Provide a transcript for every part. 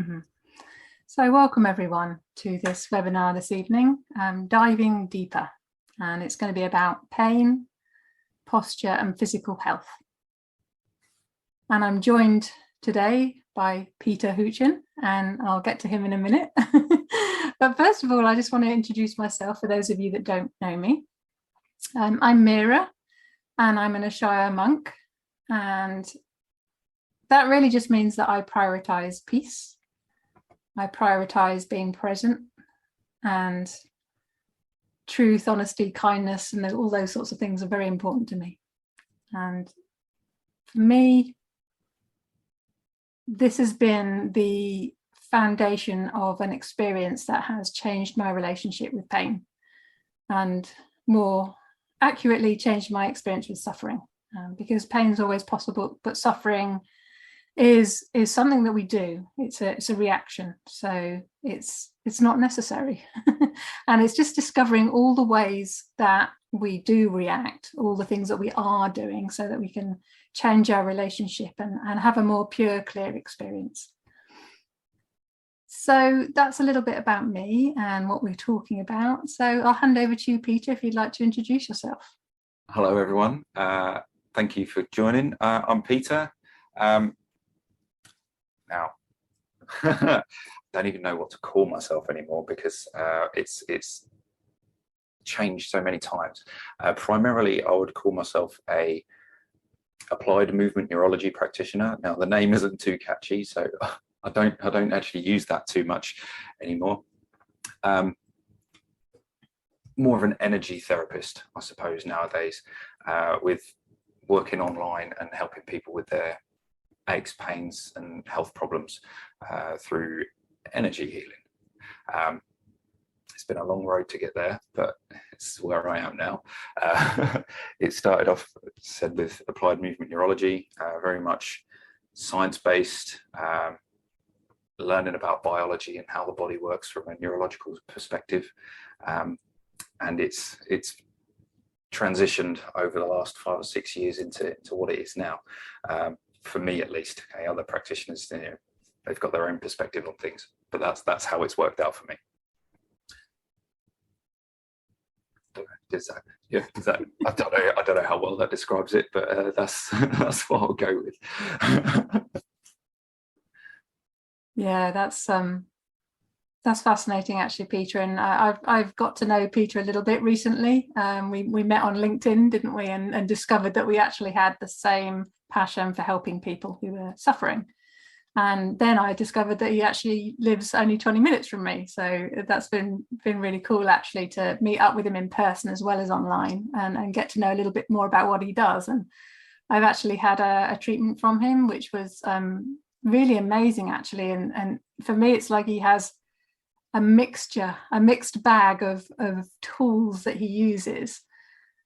Mhm. So welcome everyone to this webinar this evening, Diving Deeper, and it's going to be about pain, posture and physical health. And I'm joined today by Peter Huchin, and I'll get to him in a minute. But first of all, I just want to introduce myself for those of you that don't know me. I'm Meera, and I'm an Ashaya monk, and that really just means that I prioritize peace. I prioritize being present, and truth, honesty, kindness, and all those sorts of things are very important to me. And for me, this has been the foundation of an experience that has changed my relationship with pain, and more accurately changed my experience with suffering, because pain is always possible, but suffering is something that we do. It's a reaction, so it's not necessary. And it's just discovering all the ways that we do react, all the things that we are doing, so that we can change our relationship and have a more pure, clear experience. So that's a little bit about me and what we're talking about. So I'll hand over to you, Peter, if you'd like to introduce yourself. Hello everyone, thank you for joining. I'm Peter. Now, I don't even know what to call myself anymore, because it's changed so many times. Primarily, I would call myself a applied movement neurology practitioner. Now, the name isn't too catchy, so I don't actually use that too much anymore. More of an energy therapist, I suppose, nowadays, with working online and helping people with their aches, pains and health problems through energy healing. It's been a long road to get there, but it's where I am now. It started off, said, with applied movement neurology, very much science-based, learning about biology and how the body works from a neurological perspective. And it's transitioned over the last 5 or 6 years into what it is now. For me, at least. Okay, other practitioners, they've got their own perspective on things, but that's how it's worked out for me. I don't know how well that describes it, but that's what I'll go with. Yeah, that's fascinating, actually, Peter. And I've got to know Peter a little bit recently. We met on LinkedIn, didn't we? And discovered that we actually had the same passion for helping people who were suffering. And then I discovered that he actually lives only 20 minutes from me. So that's been really cool, actually, to meet up with him in person as well as online, and get to know a little bit more about what he does. And I've actually had a treatment from him, which was really amazing, actually. And for me, it's like he has a mixed bag of tools that he uses.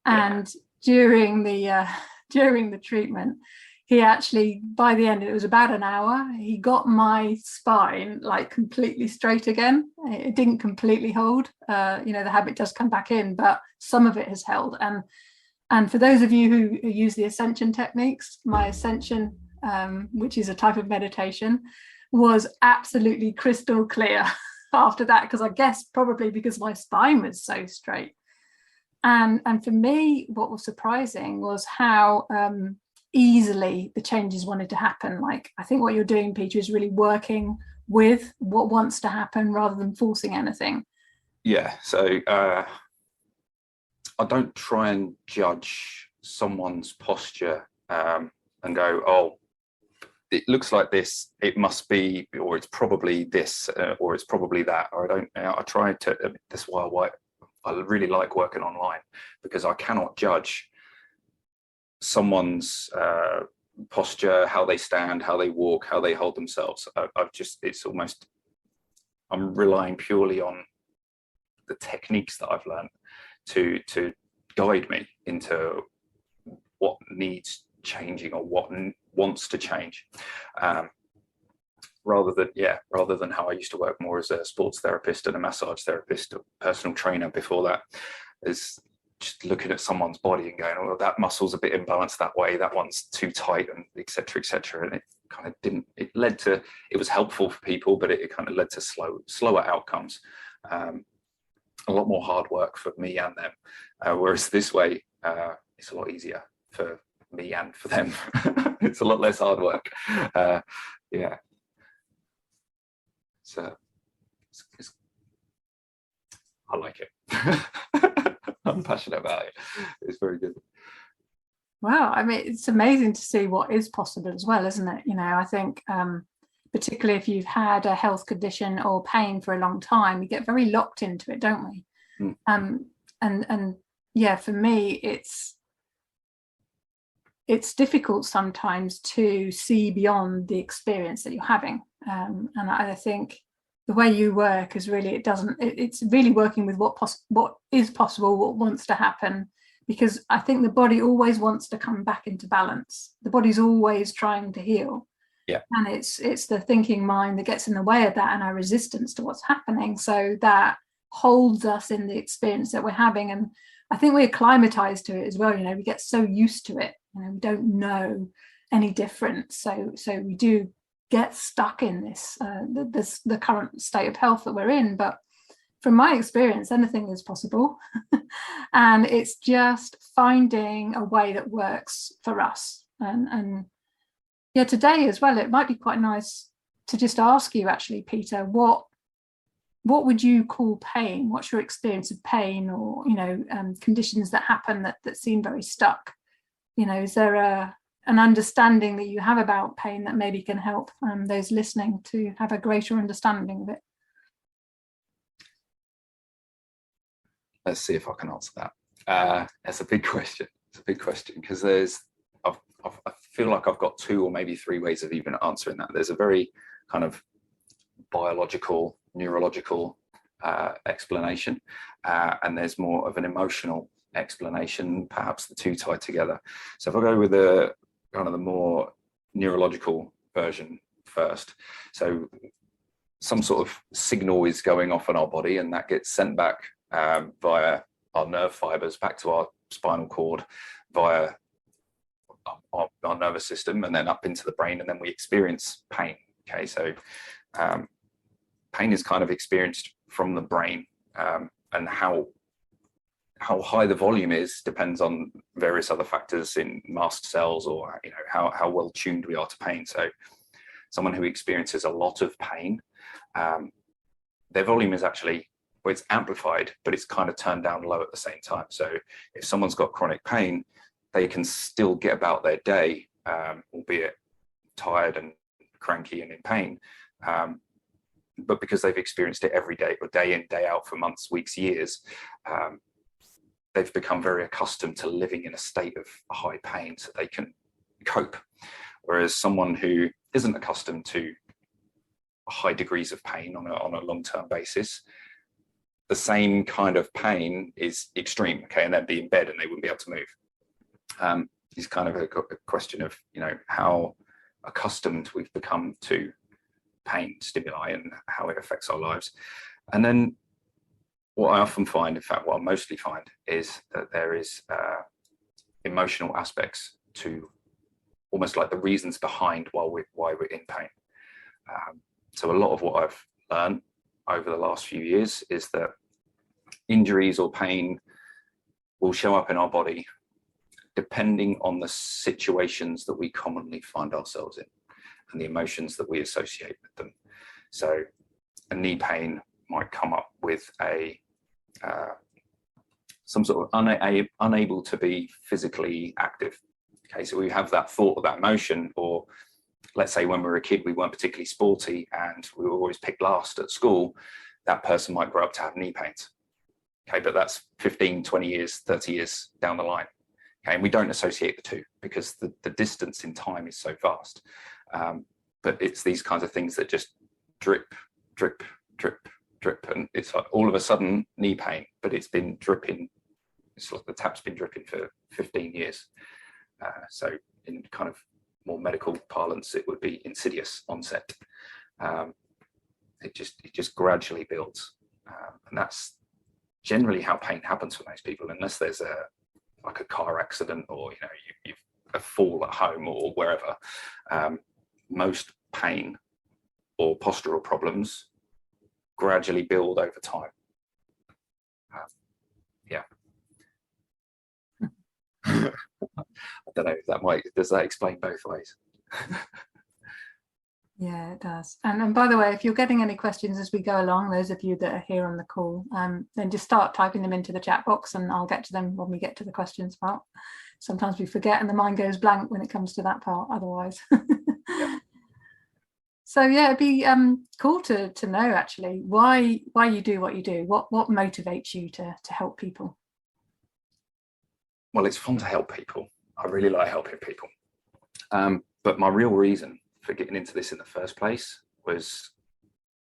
And during the treatment, he actually, by the end, it was about an hour, he got my spine like completely straight again. It didn't completely hold, the habit does come back in, but some of it has held. And for those of you who use the ascension techniques, my ascension, which is a type of meditation, was absolutely crystal clear after that, because I guess probably because my spine was so straight. And for me, what was surprising was how easily the changes wanted to happen. Like, I think what you're doing, Peter, is really working with what wants to happen rather than forcing anything. Yeah, so I don't try and judge someone's posture and go, oh, it looks like this, it must be, or it's probably this, or it's probably that. Or I try to, that's why I really like working online, because I cannot judge someone's posture, how they stand, how they walk, how they hold themselves. I'm relying purely on the techniques that I've learned to guide me into what needs changing or what wants to change, rather than how I used to work more as a sports therapist and a massage therapist, a personal trainer before that, is just looking at someone's body and going, oh, that muscle's a bit imbalanced that way, that one's too tight, and etc., etc. And it led to, it was helpful for people, but it kind of led to slower outcomes. A lot more hard work for me and them. Whereas this way, it's a lot easier for me and for them. It's a lot less hard work. Yeah. So I like it. I'm passionate about it. It's very good. Wow, I mean, it's amazing to see what is possible as well, isn't it? I think particularly if you've had a health condition or pain for a long time, we get very locked into it, don't we? And yeah, for me, it's difficult sometimes to see beyond the experience that you're having. And I think the way you work is really, it's really working with what is possible, what wants to happen, because I think the body always wants to come back into balance. The body's always trying to heal. Yeah. And it's the thinking mind that gets in the way of that, and our resistance to what's happening. So that holds us in the experience that we're having. And I think we're acclimatized to it as well. We get so used to it. We don't know any different. So we do get stuck in the current state of health that we're in. But from my experience, anything is possible. And it's just finding a way that works for us. And yeah, today as well, it might be quite nice to just ask you, actually, Peter, what would you call pain? What's your experience of pain, or conditions that happen that seem very stuck? Is there an understanding that you have about pain that maybe can help those listening to have a greater understanding of it? Let's see if I can answer that. That's a big question. It's a big question, because I feel like I've got 2 or maybe 3 ways of even answering that. There's a very kind of biological, neurological explanation, and there's more of an emotional explanation, perhaps the 2 tied together. So if I go with the kind of the more neurological version first, so some sort of signal is going off in our body, and that gets sent back via our nerve fibers back to our spinal cord via our nervous system, and then up into the brain, and then we experience pain. Okay, so pain is kind of experienced from the brain, and how high the volume is depends on various other factors in mast cells, or how well tuned we are to pain. So someone who experiences a lot of pain, their volume is actually, well, it's amplified, but it's kind of turned down low at the same time. So if someone's got chronic pain, they can still get about their day, albeit tired and cranky and in pain. But because they've experienced it every day, or day in, day out, for months, weeks, years, they've become very accustomed to living in a state of high pain, so they can cope. Whereas someone who isn't accustomed to high degrees of pain on a long-term basis, the same kind of pain is extreme, okay, and they'd be in bed and they wouldn't be able to move. It's kind of a question of how accustomed we've become to pain stimuli and how it affects our lives. And then what I often find, in fact what I mostly find, is that there is emotional aspects to almost like the reasons behind why we're in pain. So a lot of what I've learned over the last few years is that injuries or pain will show up in our body depending on the situations that we commonly find ourselves in and the emotions that we associate with them. So a knee pain might come up with some sort of unable to be physically active. Okay, so we have that thought or that emotion, or let's say when we were a kid, we weren't particularly sporty and we were always picked last at school. That person might grow up to have knee pains. Okay, but that's 15, 20 years, 30 years down the line. Okay, and we don't associate the two because the distance in time is so vast. But it's these kinds of things that just drip, drip, drip, drip. And it's like all of a sudden knee pain, but it's been dripping. It's like the tap's been dripping for 15 years. So in kind of more medical parlance, it would be insidious onset. It just gradually builds. And that's generally how pain happens for most people, unless there's a car accident or, you've a fall at home or wherever. Most pain or postural problems gradually build over time. Yeah. I don't know, does that explain both ways? Yeah, it does. And by the way, if you're getting any questions as we go along, those of you that are here on the call, then just start typing them into the chat box and I'll get to them when we get to the questions part. Sometimes we forget and the mind goes blank when it comes to that part otherwise. Yeah. So yeah, it'd be cool to know actually why you do what you do. What motivates you to help people? Well, it's fun to help people. I really like helping people. But my real reason for getting into this in the first place was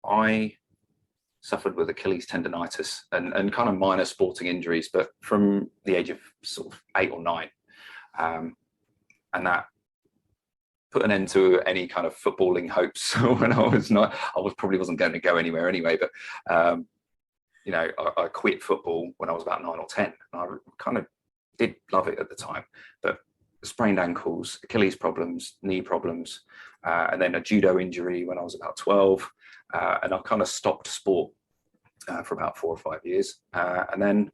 I suffered with Achilles tendonitis and kind of minor sporting injuries, but from the age of sort of 8 or 9. And that put an end to any kind of footballing hopes when probably wasn't going to go anywhere anyway, but you know, I quit football when I was about 9 or 10. And I kind of did love it at the time, but sprained ankles, Achilles problems, knee problems, and then a judo injury when I was about 12. And I kind of stopped sport for about 4 or 5 years. And then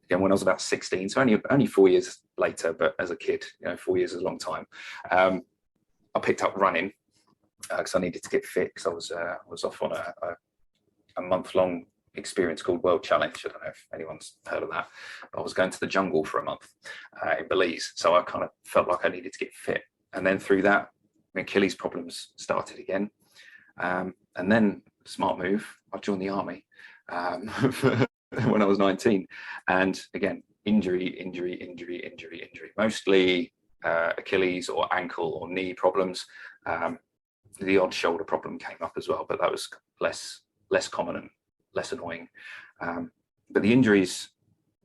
again, when I was about 16, so only 4 years later, but as a kid, you know, 4 years is a long time. I picked up running because I needed to get fit because I was off on a month-long experience called World Challenge. I don't know if anyone's heard of that, but I was going to the jungle for a month in Belize. So I kind of felt like I needed to get fit. And then through that, my Achilles problems started again. And then, smart move, I joined the army when I was 19. And again, injury. Mostly Achilles or ankle or knee problems. The odd shoulder problem came up as well, but that was less common and less annoying. But the injuries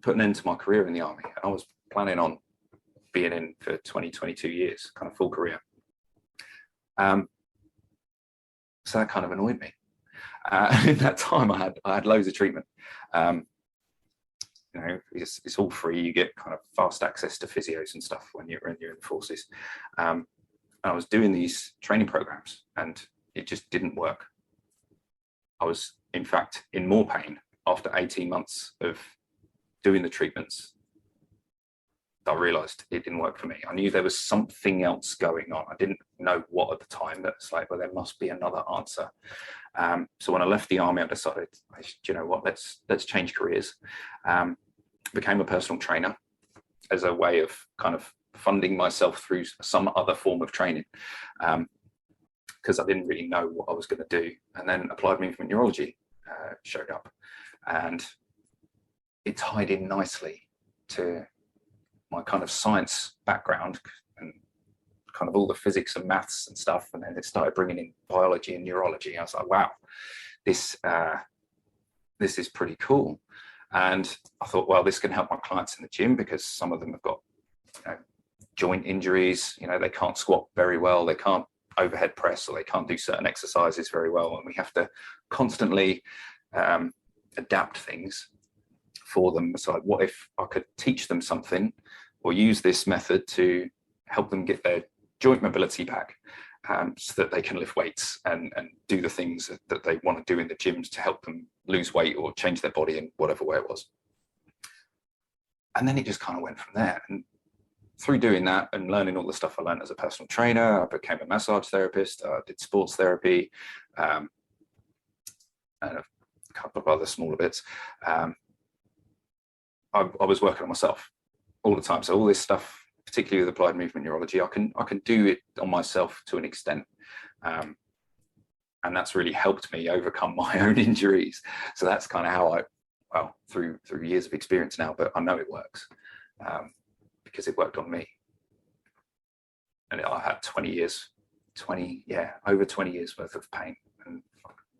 put an end to my career in the army. I was planning on being in for 22 years, kind of full career. So that kind of annoyed me. In that time, I had loads of treatment. You know, it's all free. You get kind of fast access to physios and stuff when you're in the forces. I was doing these training programs, and it just didn't work. I was, in fact, in more pain after 18 months of doing the treatments. I realized it didn't work for me. I knew there was something else going on. I didn't know what at the time, but it's like, well, there must be another answer. So when I left the army, I decided, you know what, let's change careers. Became a personal trainer as a way of kind of funding myself through some other form of training, because I didn't really know what I was going to do. And then applied movement neurology showed up, and it tied in nicely to my kind of science background and kind of all the physics and maths and stuff. And then it started bringing in biology and neurology. I was like, wow, this is pretty cool. And I thought, well, this can help my clients in the gym because some of them have got, you know, joint injuries. You know, they can't squat very well, they can't overhead press, or they can't do certain exercises very well. And we have to constantly adapt things for them. So like, what if I could teach them something or use this method to help them get their joint mobility back, so that they can lift weights and do the things that they want to do in the gyms to help them lose weight or change their body in whatever way it was. And then it just kind of went from there. And through doing that and learning all the stuff I learned as a personal trainer, I became a massage therapist, I did sports therapy, and a couple of other smaller bits. I was working on myself all the time. So all this stuff, particularly with applied movement neurology, I can do it on myself to an extent. And that's really helped me overcome my own injuries. So that's kind of how through years of experience now, but I know it works because it worked on me. And I had over 20 years worth of pain, and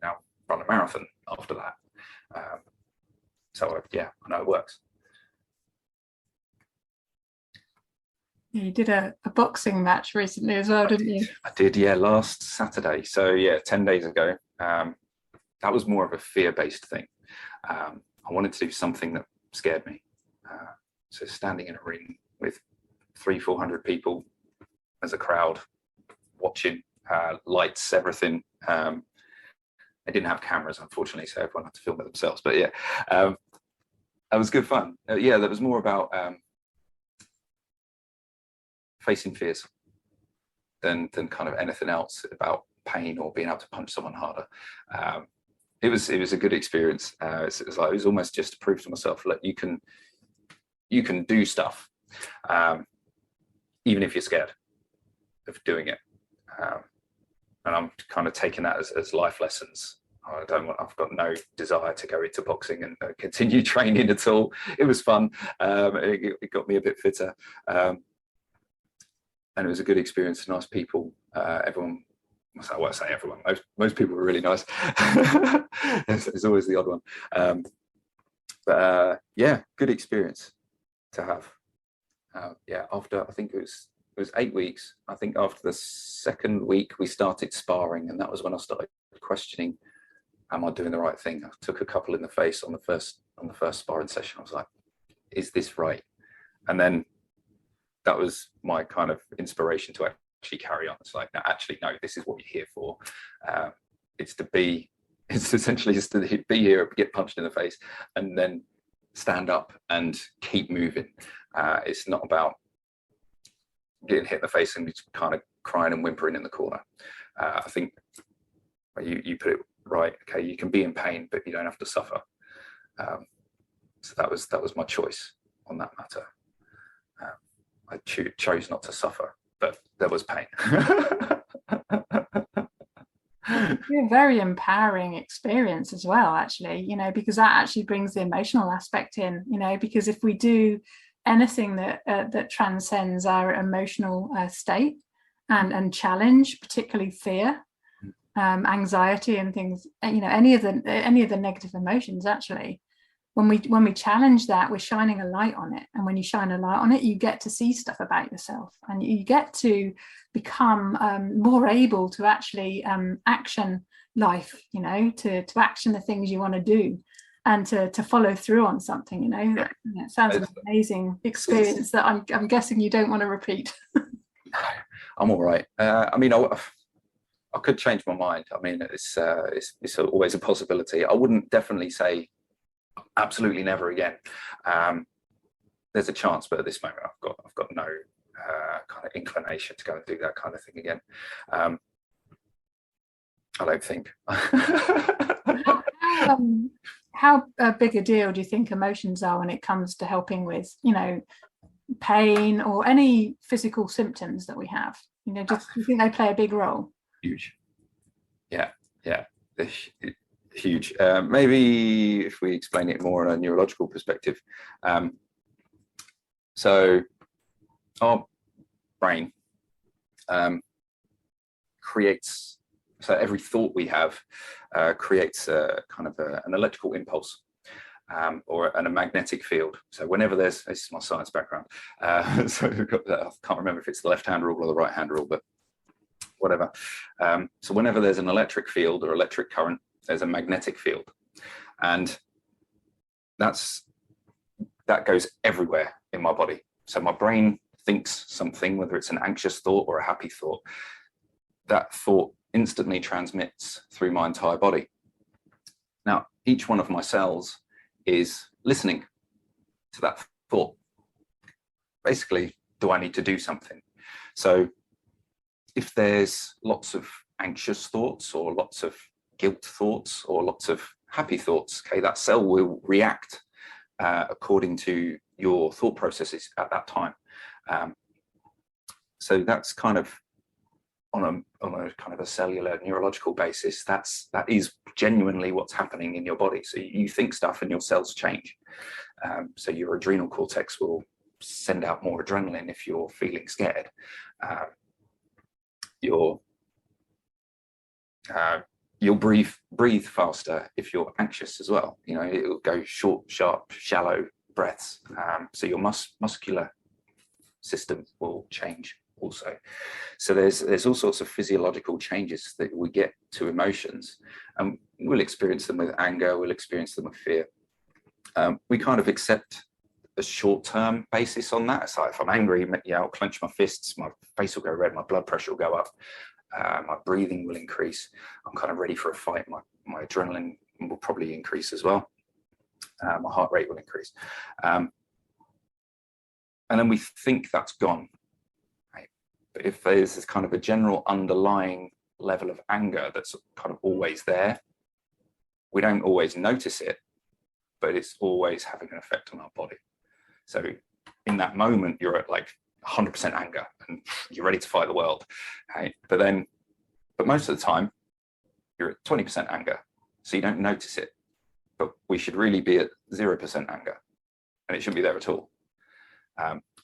now run a marathon after that. So I know it works. You did a boxing match recently as well, didn't you? I did, yeah, last Saturday. So yeah, 10 days ago. That was more of a fear-based thing. I wanted to do something that scared me. So standing in a ring with 300-400 people as a crowd watching, lights, everything. They didn't have cameras, unfortunately, so everyone had to film it themselves. But yeah, that was good fun. Yeah, that was more about facing fears than kind of anything else about pain or being able to punch someone harder. It was a good experience. It was almost just to prove to myself, look, you can do stuff, even if you're scared of doing it. And I'm kind of taking that as life lessons. I've got no desire to go into boxing and continue training at all. It was fun. It got me a bit fitter. And it was a good experience. Nice people. Everyone, I won't say everyone. Most people were really nice. It's always the odd one. But yeah, good experience to have. Yeah, after I think it was 8 weeks. I think after the second week we started sparring, and that was when I started questioning, am I doing the right thing? I took a couple in the face on the first sparring session. I was like, is this right? And then that was my kind of inspiration to actually carry on. It's like, no, actually, no, this is what you're here for. It's essentially just to be here, get punched in the face, and then stand up and keep moving. It's not about getting hit in the face and just kind of crying and whimpering in the corner. I think you put it right. Okay, you can be in pain, but you don't have to suffer. So that was my choice on that matter. I chose not to suffer, but there was pain. A very empowering experience as well, actually, because that actually brings the emotional aspect in, because if we do anything that transcends our emotional state and challenge, particularly fear, anxiety and things, any of the negative emotions, actually, when we challenge that, we're shining a light on it. And when you shine a light on it, you get to see stuff about yourself, and you get to become more able to actually action life, to action the things you want to do, and to follow through on something. It sounds an amazing experience that I'm guessing you don't want to repeat. I'm all right. I mean, I could change my mind. I mean, it's always a possibility. I wouldn't definitely say absolutely never again. There's a chance, but at this moment, I've got no kind of inclination to go and do that kind of thing again. I don't think. How big a deal do you think emotions are when it comes to helping with, pain or any physical symptoms that we have? Do you think they play a big role? Huge. Yeah. Huge. Maybe if we explain it more on a neurological perspective. So our brain creates, so every thought we have creates a kind of an electrical impulse or a magnetic field. So whenever this is my science background, so I can't remember if it's the left-hand rule or the right-hand rule, but whatever. So whenever there's an electric field or electric current, there's a magnetic field, and that goes everywhere in my body. So my brain thinks something, whether it's an anxious thought or a happy thought, that thought instantly transmits through my entire body. Now, each one of my cells is listening to that thought. Basically, do I need to do something? So if there's lots of anxious thoughts or lots of guilt thoughts or lots of happy thoughts, okay, that cell will react according to your thought processes at that time. So that's kind of on a kind of a cellular neurological basis, that is genuinely what's happening in your body. So you think stuff and your cells change. So your adrenal cortex will send out more adrenaline if you're feeling scared. You'll breathe faster if you're anxious as well. It'll go short, sharp, shallow breaths. So your muscular system will change also. So there's all sorts of physiological changes that we get to emotions, and we'll experience them with anger, we'll experience them with fear. We kind of accept a short-term basis on that. So if I'm angry, I'll clench my fists, my face will go red, my blood pressure will go up. my breathing will increase. I'm kind of ready for a fight. My adrenaline will probably increase as well. My heart rate will increase. And then we think that's gone. Right? But if there's this kind of a general underlying level of anger that's kind of always there, we don't always notice it, but it's always having an effect on our body. So in that moment, you're at like 100% anger and you're ready to fight the world. Right? But most of the time, you're at 20% anger, so you don't notice it. But we should really be at 0% anger, and it shouldn't be there at all.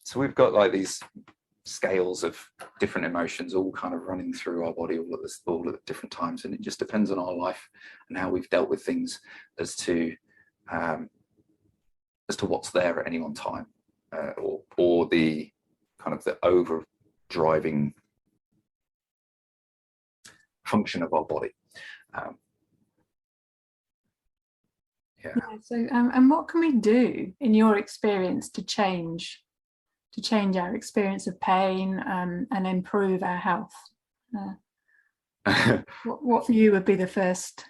So we've got like these scales of different emotions all kind of running through our body all at different times, and it just depends on our life and how we've dealt with things as to what's there at any one time, or the kind of the overdriving function of our body. So and what can we do in your experience to change our experience of pain and improve our health? What for you would be the first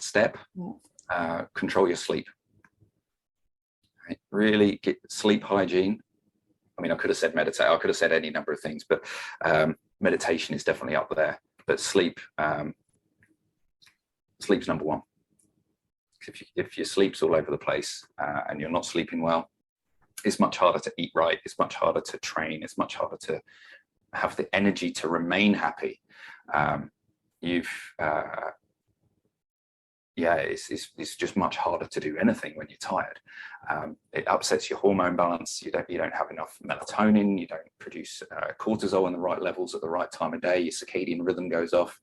step? Control your sleep. Right? Really get sleep hygiene. I mean, I could have said meditate, I could have said any number of things, but meditation is definitely up there. But sleep's number one. If your sleep's all over the place and you're not sleeping well, it's much harder to eat right. It's much harder to train. It's much harder to have the energy to remain happy. It's just much harder to do anything when you're tired. It upsets your hormone balance. You don't have enough melatonin. You don't produce cortisol in the right levels at the right time of day. Your circadian rhythm goes off.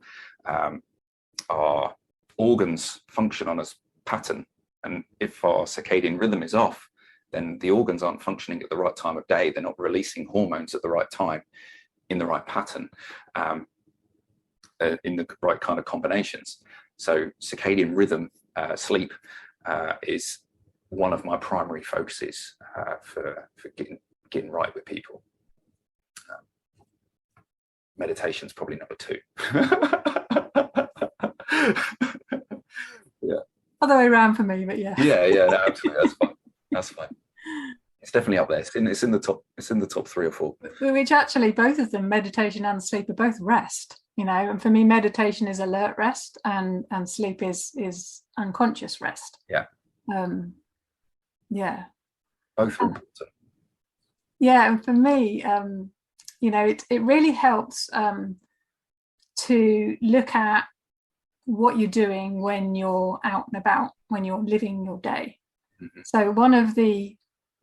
Our organs function on a pattern, and if our circadian rhythm is off, then the organs aren't functioning at the right time of day. They're not releasing hormones at the right time, in the right pattern, in the right kind of combinations. So circadian rhythm, sleep, is one of my primary focuses for getting right with people. Meditation's probably number two. Yeah. Other way around for me, but yeah. Yeah, no, absolutely. That's fine. It's definitely up there. It's in the top 3 or 4. Which actually, both of them, meditation and sleep, are both rest. And for me, meditation is alert rest, and sleep is unconscious rest. Yeah. Yeah. Both are important. Yeah, and for me, it really helps to look at what you're doing when you're out and about, when you're living your day. Mm-hmm. So one of the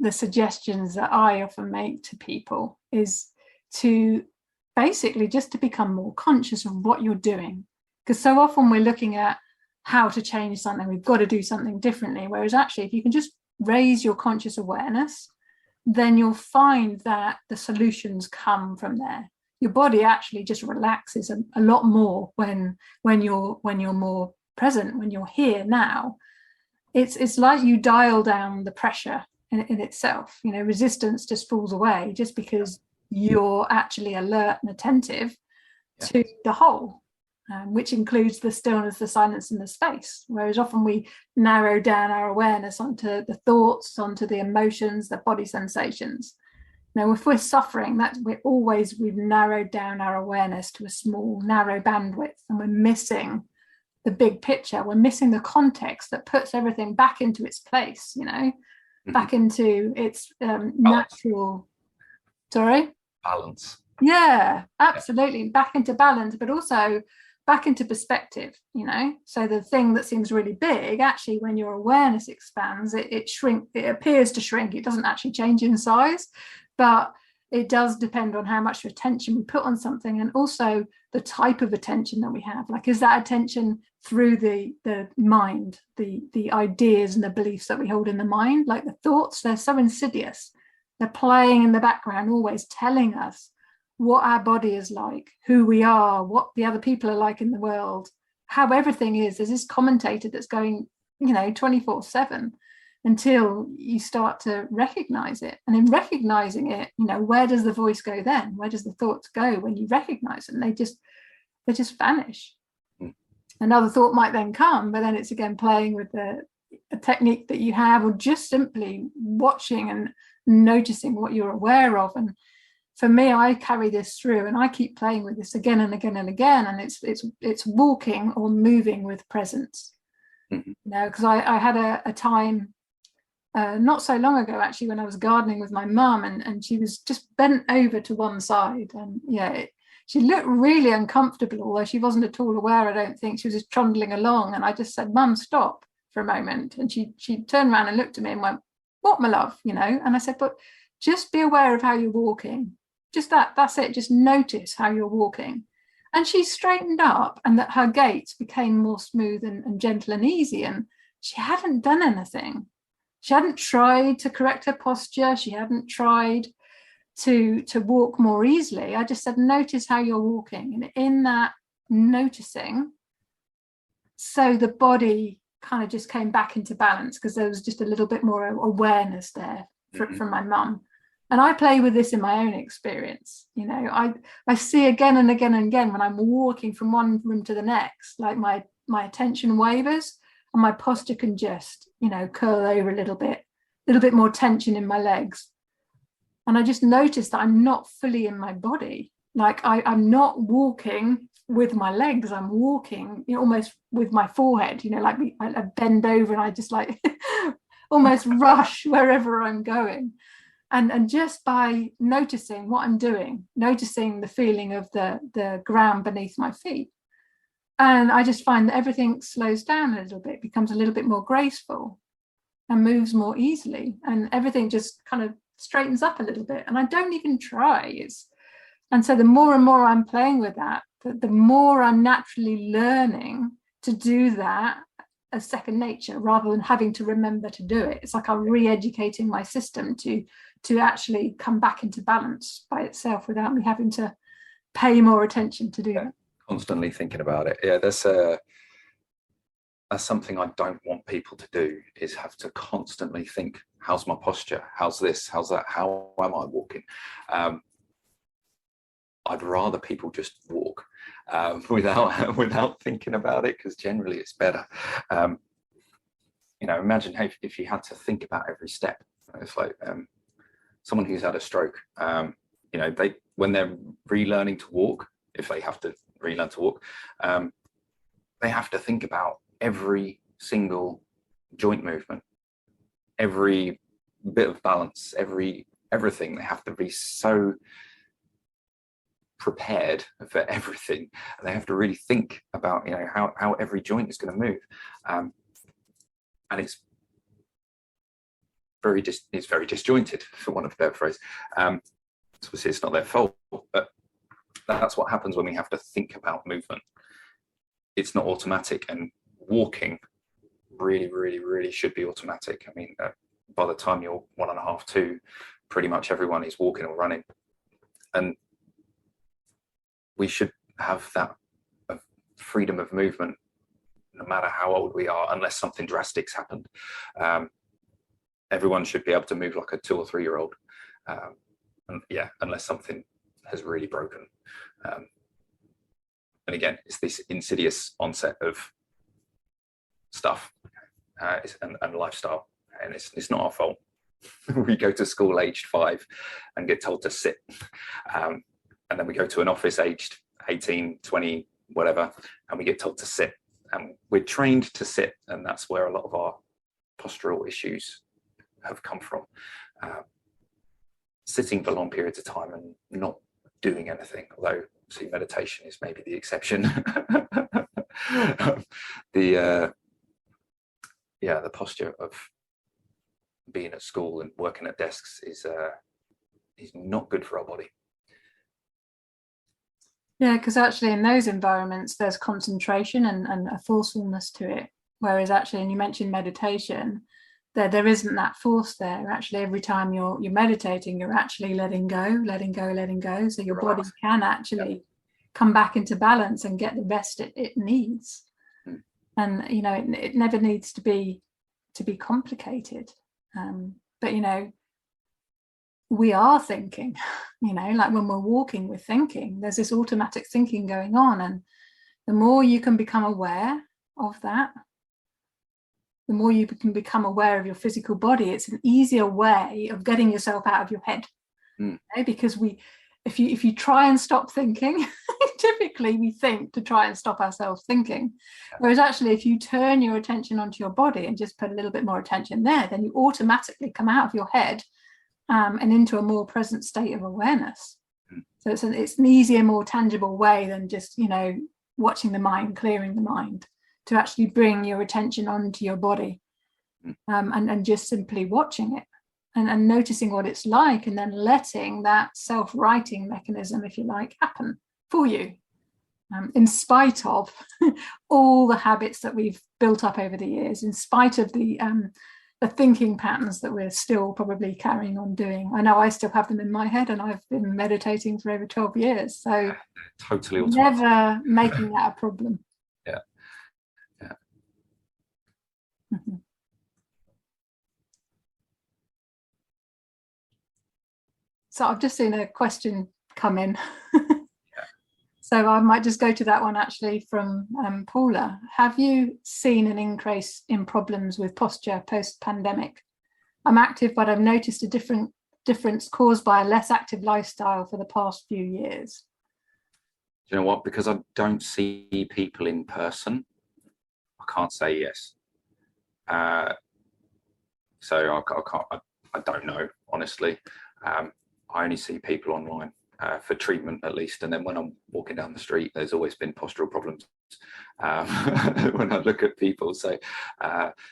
suggestions that I often make to people is to basically just to become more conscious of what you're doing, because so often we're looking at how to change something, we've got to do something differently, whereas actually if you can just raise your conscious awareness, then you'll find that the solutions come from there. Your body actually just relaxes a lot more when you're more present, when you're here now. It's like you dial down the pressure in itself. Resistance just falls away just because you're actually alert and attentive to the whole, which includes the stillness, the silence, and the space. Whereas often we narrow down our awareness onto the thoughts, onto the emotions, the body sensations. Now, if we're suffering, we've narrowed down our awareness to a small, narrow bandwidth, and we're missing the big picture. We're missing the context that puts everything back into its place, back into its natural. Sorry? Balance. Yeah, absolutely. Back into balance, but also back into perspective, So the thing that seems really big, actually, when your awareness expands, it shrinks. It appears to shrink. It doesn't actually change in size, but it does depend on how much attention we put on something, and also the type of attention that we have. Like, is that attention through the mind, the ideas and the beliefs that we hold in the mind? Like the thoughts, they're so insidious. They're playing in the background, always telling us what our body is like, who we are, what the other people are like in the world, how everything is. There's this commentator that's going, 24/7 until you start to recognize it. And in recognizing it, where does the voice go then? Where does the thoughts go when you recognize them? they just vanish. Mm. Another thought might then come, but then it's again playing with the technique that you have, or just simply watching and noticing what you're aware of. And for me, I carry this through, and I keep playing with this again and again and again. And it's walking or moving with presence. Mm-hmm. You know, because I had a time not so long ago, actually, when I was gardening with my mum, and she was just bent over to one side, and she looked really uncomfortable, although she wasn't at all aware, I don't think. She was just trundling along, and I just said, "Mum, stop for a moment." And she turned around and looked at me and went, "What, my love?" You know. And I said, "But just be aware of how you're walking. Just that's it. Just notice how you're walking." And she straightened up, and that her gait became more smooth and gentle and easy. And she hadn't done anything. She hadn't tried to correct her posture. She hadn't tried to walk more easily. I just said, notice how you're walking. And in that noticing, so the body kind of just came back into balance, because there was just a little bit more awareness there from my mum. And I play with this in my own experience. You know, I see again and again and again when I'm walking from one room to the next, like my attention wavers and my posture can just, you know, curl over a little bit more tension in my legs. And I just noticed that I'm not fully in my body. Like I'm not walking with my legs. I'm walking, you know, almost with my forehead, you know, like I bend over and I just like almost rush wherever I'm going. And just by noticing what I'm doing, noticing the feeling of the ground beneath my feet. And I just find that everything slows down a little bit, becomes a little bit more graceful and moves more easily. And everything just kind of straightens up a little bit. And I don't even try. And so the more and more I'm playing with that, the more I'm naturally learning to do that as second nature, rather than having to remember to do it. It's like I'm re-educating my system to actually come back into balance by itself without me having to pay more attention to do that. Constantly thinking about it. Yeah, that's something I don't want people to do, is have to constantly think, how's my posture? How's this? How's that? How am I walking? I'd rather people just walk without thinking about it, because generally it's better. You know, imagine if you had to think about every step. It's like someone who's had a stroke. You know, when they're relearning to walk, if they have to relearn to walk, they have to think about every single joint movement, every bit of balance, everything. They have to be so prepared for everything, and they have to really think about, you know, how every joint is going to move, and it's very disjointed, for want of a better phrase. Obviously it's not their fault, but that's what happens when we have to think about movement. It's not automatic, and walking really should be automatic. I mean, by the time you're 1.5, 2, pretty much everyone is walking or running, and we should have that freedom of movement no matter how old we are, unless something drastic's happened. Everyone should be able to move like a 2 or 3 year old, and yeah, unless something has really broken. And again, it's this insidious onset of stuff and lifestyle, and it's not our fault. We go to school aged 5 and get told to sit, and then we go to an office aged 18, 20, whatever, and we get told to sit, and we're trained to sit, and that's where a lot of our postural issues have come from. Sitting for long periods of time and not doing anything, although see, meditation is maybe the exception. The posture of being at school and working at desks is not good for our body. Yeah, because actually in those environments there's concentration and a forcefulness to it, whereas actually, and you mentioned meditation, there isn't that force there. Actually, every time you're meditating, you're actually letting go, so your body can actually come back into balance and get the rest it needs. And you know, it never needs to be complicated, but you know, we are thinking, like when we're walking, we're thinking. There's this automatic thinking going on. And the more you can become aware of that, the more you can become aware of your physical body, it's an easier way of getting yourself out of your head. Because if you try and stop thinking, typically we think to try and stop ourselves thinking. Whereas actually, if you turn your attention onto your body and just put a little bit more attention there, then you automatically come out of your head and into a more present state of awareness. So it's an easier, more tangible way than just, watching the mind, clearing the mind, to actually bring your attention onto your body and just simply watching it and noticing what it's like, and then letting that self-righting mechanism, if you like, happen for you, in spite of all the habits that we've built up over the years, in spite of the thinking patterns that we're still probably carrying on doing. I know I still have them in my head, and I've been meditating for over 12 years. So totally automatic. Never making that a problem. Yeah. Mm-hmm. So I've just seen a question come in. So I might just go to that one actually from Paula. Have you seen an increase in problems with posture post-pandemic? I'm active, but I've noticed a difference caused by a less active lifestyle for the past few years. You know what? Because I don't see people in person, I can't say yes. So I don't know, honestly. I only see people online for treatment, at least. And then when I'm walking down the street, there's always been postural problems when I look at people. So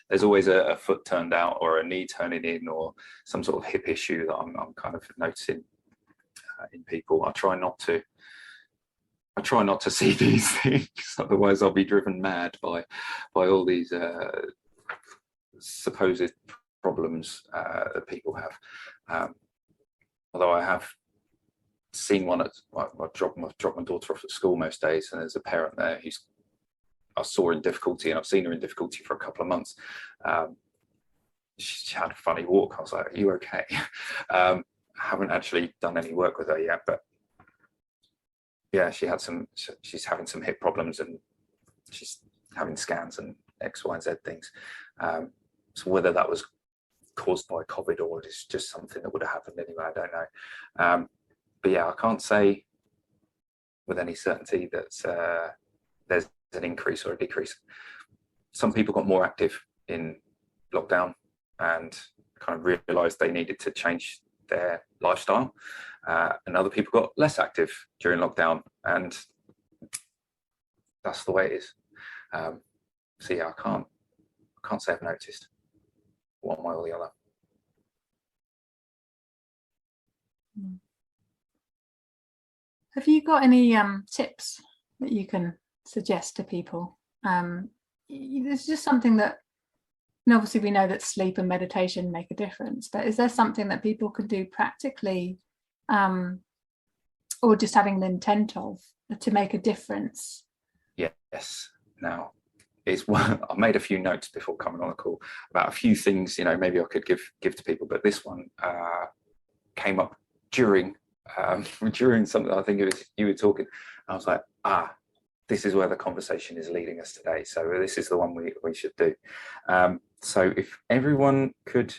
there's always a foot turned out, or a knee turning in, or some sort of hip issue that I'm kind of noticing in people. I try not to see these things, otherwise I'll be driven mad by all these supposed problems that people have. Although I have seen one at, I drop my daughter off at school most days, and there's a parent there who's I saw her in difficulty, and I've seen her in difficulty for a couple of months. She had a funny walk. I was like, "Are you okay?" I haven't actually done any work with her yet, but yeah, she's having some hip problems, and she's having scans and X, Y, and Z things. So whether that was caused by COVID or it's just something that would have happened anyway, I don't know. But yeah, I can't say with any certainty that there's an increase or a decrease. Some people got more active in lockdown and kind of realized they needed to change their lifestyle, and other people got less active during lockdown, and that's the way it is. So yeah, I can't say I've noticed one way or the other. Have you got any tips that you can suggest to people? It's just something that, and obviously we know that sleep and meditation make a difference, but is there something that people can do practically, or just having the intent of, to make a difference? Yes. Now, I made a few notes before coming on the call about a few things, maybe I could give to people, but this one came up during something. I think it was you were talking. I was like, this is where the conversation is leading us today. So this is the one we should do. So if everyone could,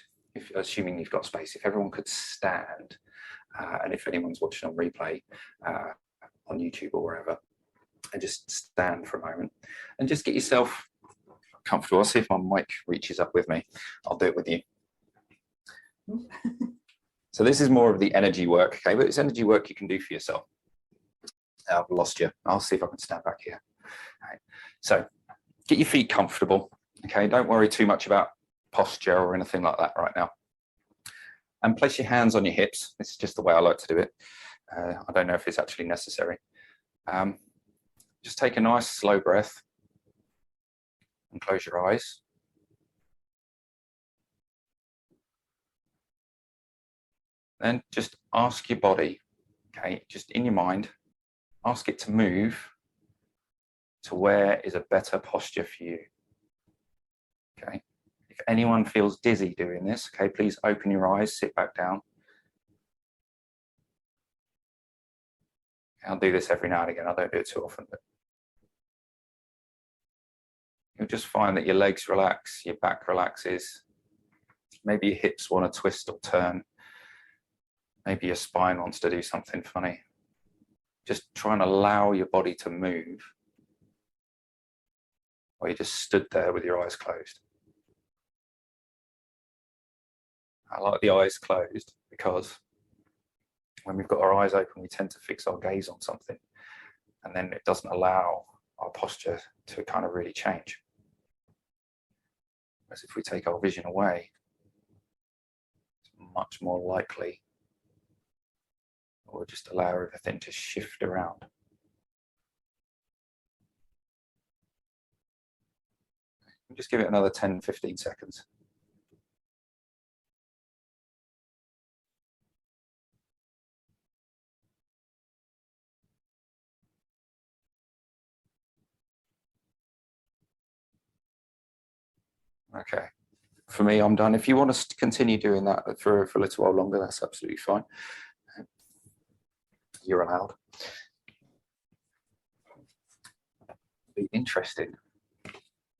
assuming you've got space, if everyone could stand, and if anyone's watching on replay on YouTube or wherever, and just stand for a moment and just get yourself comfortable. I'll see if my mic reaches up with me. I'll do it with you. So this is more of the energy work, okay? But it's energy work you can do for yourself. I've lost you. I'll see if I can stand back here. All right. So get your feet comfortable, okay? Don't worry too much about posture or anything like that right now. And place your hands on your hips. This is just the way I like to do it. I don't know if it's actually necessary. Just take a nice slow breath and close your eyes. Then just ask your body, okay, just in your mind, ask it to move to where is a better posture for you. Okay. If anyone feels dizzy doing this, okay, please open your eyes, sit back down. I'll do this every now and again. I don't do it too often, but you'll just find that your legs relax, your back relaxes. Maybe your hips want to twist or turn. Maybe your spine wants to do something funny. Just try and allow your body to move, or you just stood there with your eyes closed. I like the eyes closed because when we've got our eyes open, we tend to fix our gaze on something, and then it doesn't allow our posture to kind of really change. Whereas if we take our vision away, it's much more likely, or just allow everything to shift around. Just give it another 10-15 seconds. Okay, for me, I'm done. If you want to continue doing that for a little while longer, that's absolutely fine. You're allowed. Be interesting.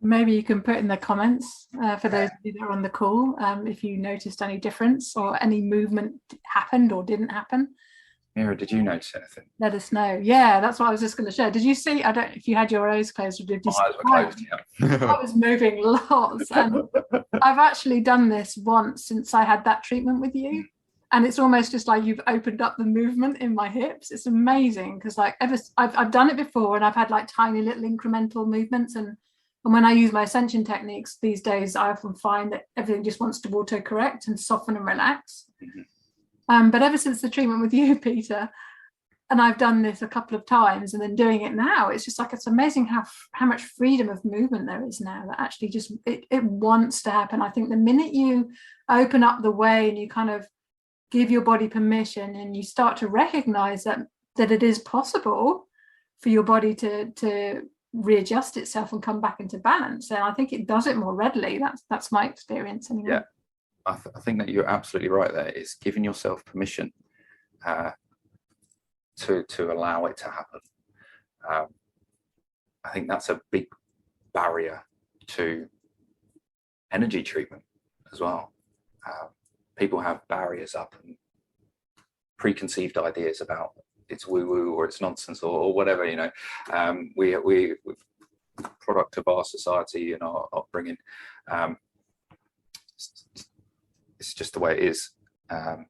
Maybe you can put in the comments for those of you that are on the call if you noticed any difference or any movement happened or didn't happen. Meera, did you notice anything? Let us know. Yeah, that's what I was just going to share. Did you see? I don't know if you had your eyes closed or did you? My eyes were closed. Yeah. I was moving lots, and I've actually done this once since I had that treatment with you, and it's almost just like you've opened up the movement in my hips. It's amazing because like I've done it before, and I've had like tiny little incremental movements, and when I use my ascension techniques these days, I often find that everything just wants to auto-correct and soften and relax. But ever since the treatment with you, Peter, and I've done this a couple of times and then doing it now, it's just like, it's amazing how much freedom of movement there is now that actually just, it wants to happen. I think the minute you open up the way and you kind of give your body permission and you start to recognize that it is possible for your body to readjust itself and come back into balance, and I think it does it more readily. That's my experience anyway. Yeah, I think that you're absolutely right there. It's giving yourself permission to allow it to happen. I think that's a big barrier to energy treatment as well. People have barriers up and preconceived ideas about it's woo-woo or it's nonsense or whatever, you know. We product of our society and our upbringing. It's just the way it is. What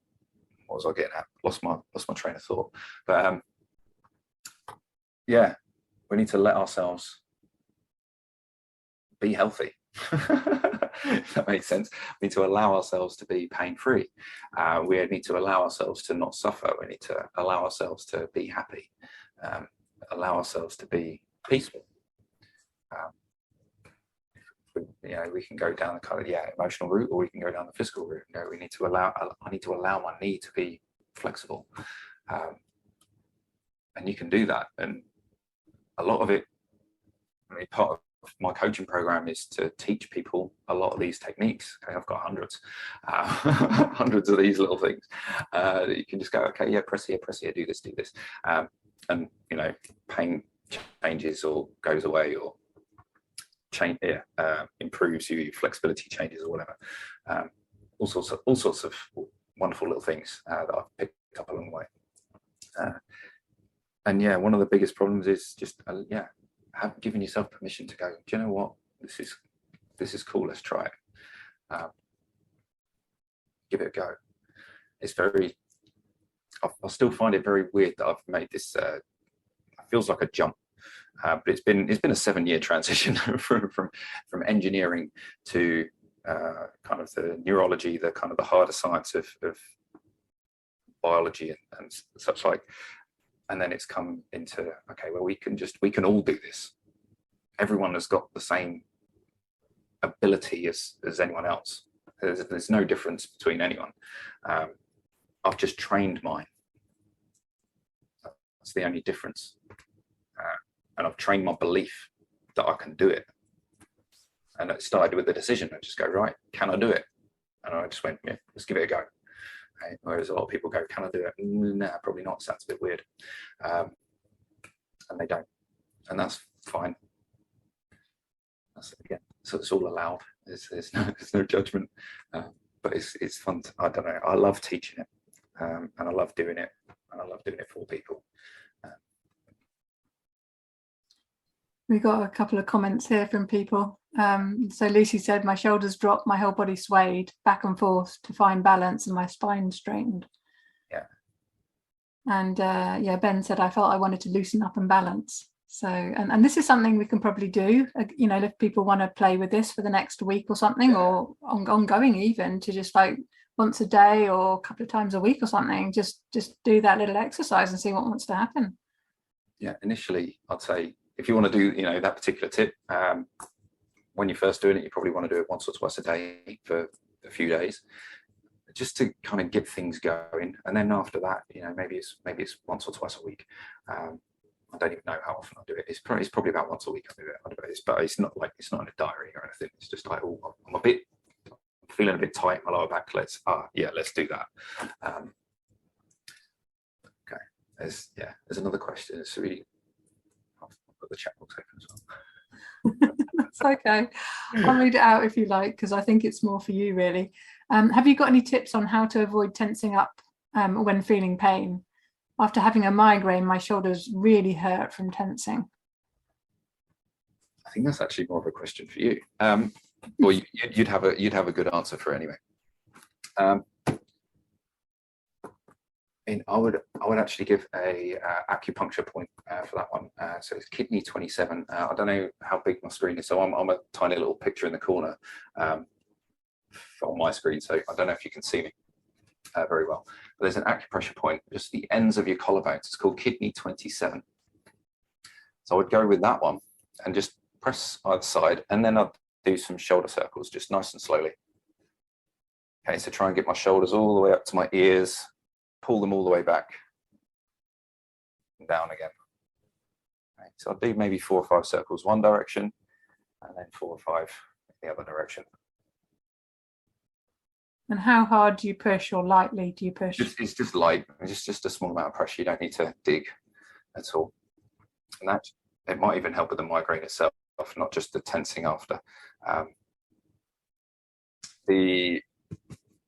was I getting at? Lost my train of thought. But yeah, we need to let ourselves be healthy. If that makes sense. We need to allow ourselves to be pain-free. We need to allow ourselves to not suffer. We need to allow ourselves to be happy. Allow ourselves to be peaceful. We can go down the kind of emotional route, or we can go down the physical route. We need to allow. I need to allow my knee to be flexible, and you can do that. And a lot of it, part of my coaching program is to teach people a lot of these techniques. Okay, I've got hundreds of these little things that you can just go, okay, yeah, press here, do this, and pain changes or goes away or improves you, flexibility changes or whatever. All sorts of wonderful little things that I've picked up along the way. And one of the biggest problems is just have given yourself permission to go, do you know what, this is cool, let's try it. Give it a go. It's I still find it very weird that I've made this it feels like a jump, but it's been a 7-year transition from engineering to kind of the neurology, the kind of the harder science of biology and such like. And then it's come into, okay, well, we can all do this. Everyone has got the same ability as anyone else. There's no difference between anyone. I've just trained mine. That's the only difference. And I've trained my belief that I can do it. And it started with the decision. I just go, right, can I do it? And I just went, yeah, let's give it a go. Okay? Whereas a lot of people go, can I do it? No, probably not. Sounds a bit weird. And they don't. And that's fine. That's, again, so it's all allowed. There's no judgment. But it's fun. I don't know. I love teaching it. And I love doing it. And I love doing it for people. We got a couple of comments here from people. So Lucy said, my shoulders dropped, my whole body swayed back and forth to find balance, and my spine straightened. Yeah. And yeah, Ben said, I felt I wanted to loosen up and balance. So, and this is something we can probably do, you know, if people want to play with this for the next week or something, or ongoing, even to just like once a day or a couple of times a week or something, just do that little exercise and see what wants to happen. Yeah, initially I'd say, if you want to do, you know, that particular tip, when you're first doing it, you probably want to do it once or twice a day for a few days, just to kind of get things going. And then after that, you know, maybe it's once or twice a week. I don't even know how often I do it. It's probably about once a week I do it. But it's not like, it's not in a diary or anything. It's just like, oh, I'm feeling a bit tight in my lower back. Let's do that. Okay. There's another question. So I've got the chat box open as well. That's okay. I'll read it out if you like, because I think it's more for you, really. Have you got any tips on how to avoid tensing up when feeling pain? After having a migraine, my shoulders really hurt from tensing. I think that's actually more of a question for you. Or you'd have a good answer for it anyway. I would actually give a acupuncture point for that one. So it's kidney 27. I don't know how big my screen is, so I'm a tiny little picture in the corner on my screen, so I don't know if you can see me very well. But there's an acupressure point just the ends of your collarbones. It's called kidney 27. So I would go with that one and just press either side, and then I'd do some shoulder circles, just nice and slowly. Okay, so try and get my shoulders all the way up to my ears. Pull them all the way back and down again. Okay, so I'll do maybe 4 or 5 circles one direction, and then 4 or 5 the other direction. And how hard do you push, or lightly do you push? It's just light. It's just a small amount of pressure. You don't need to dig at all. And that, it might even help with the migraine itself, not just the tensing after.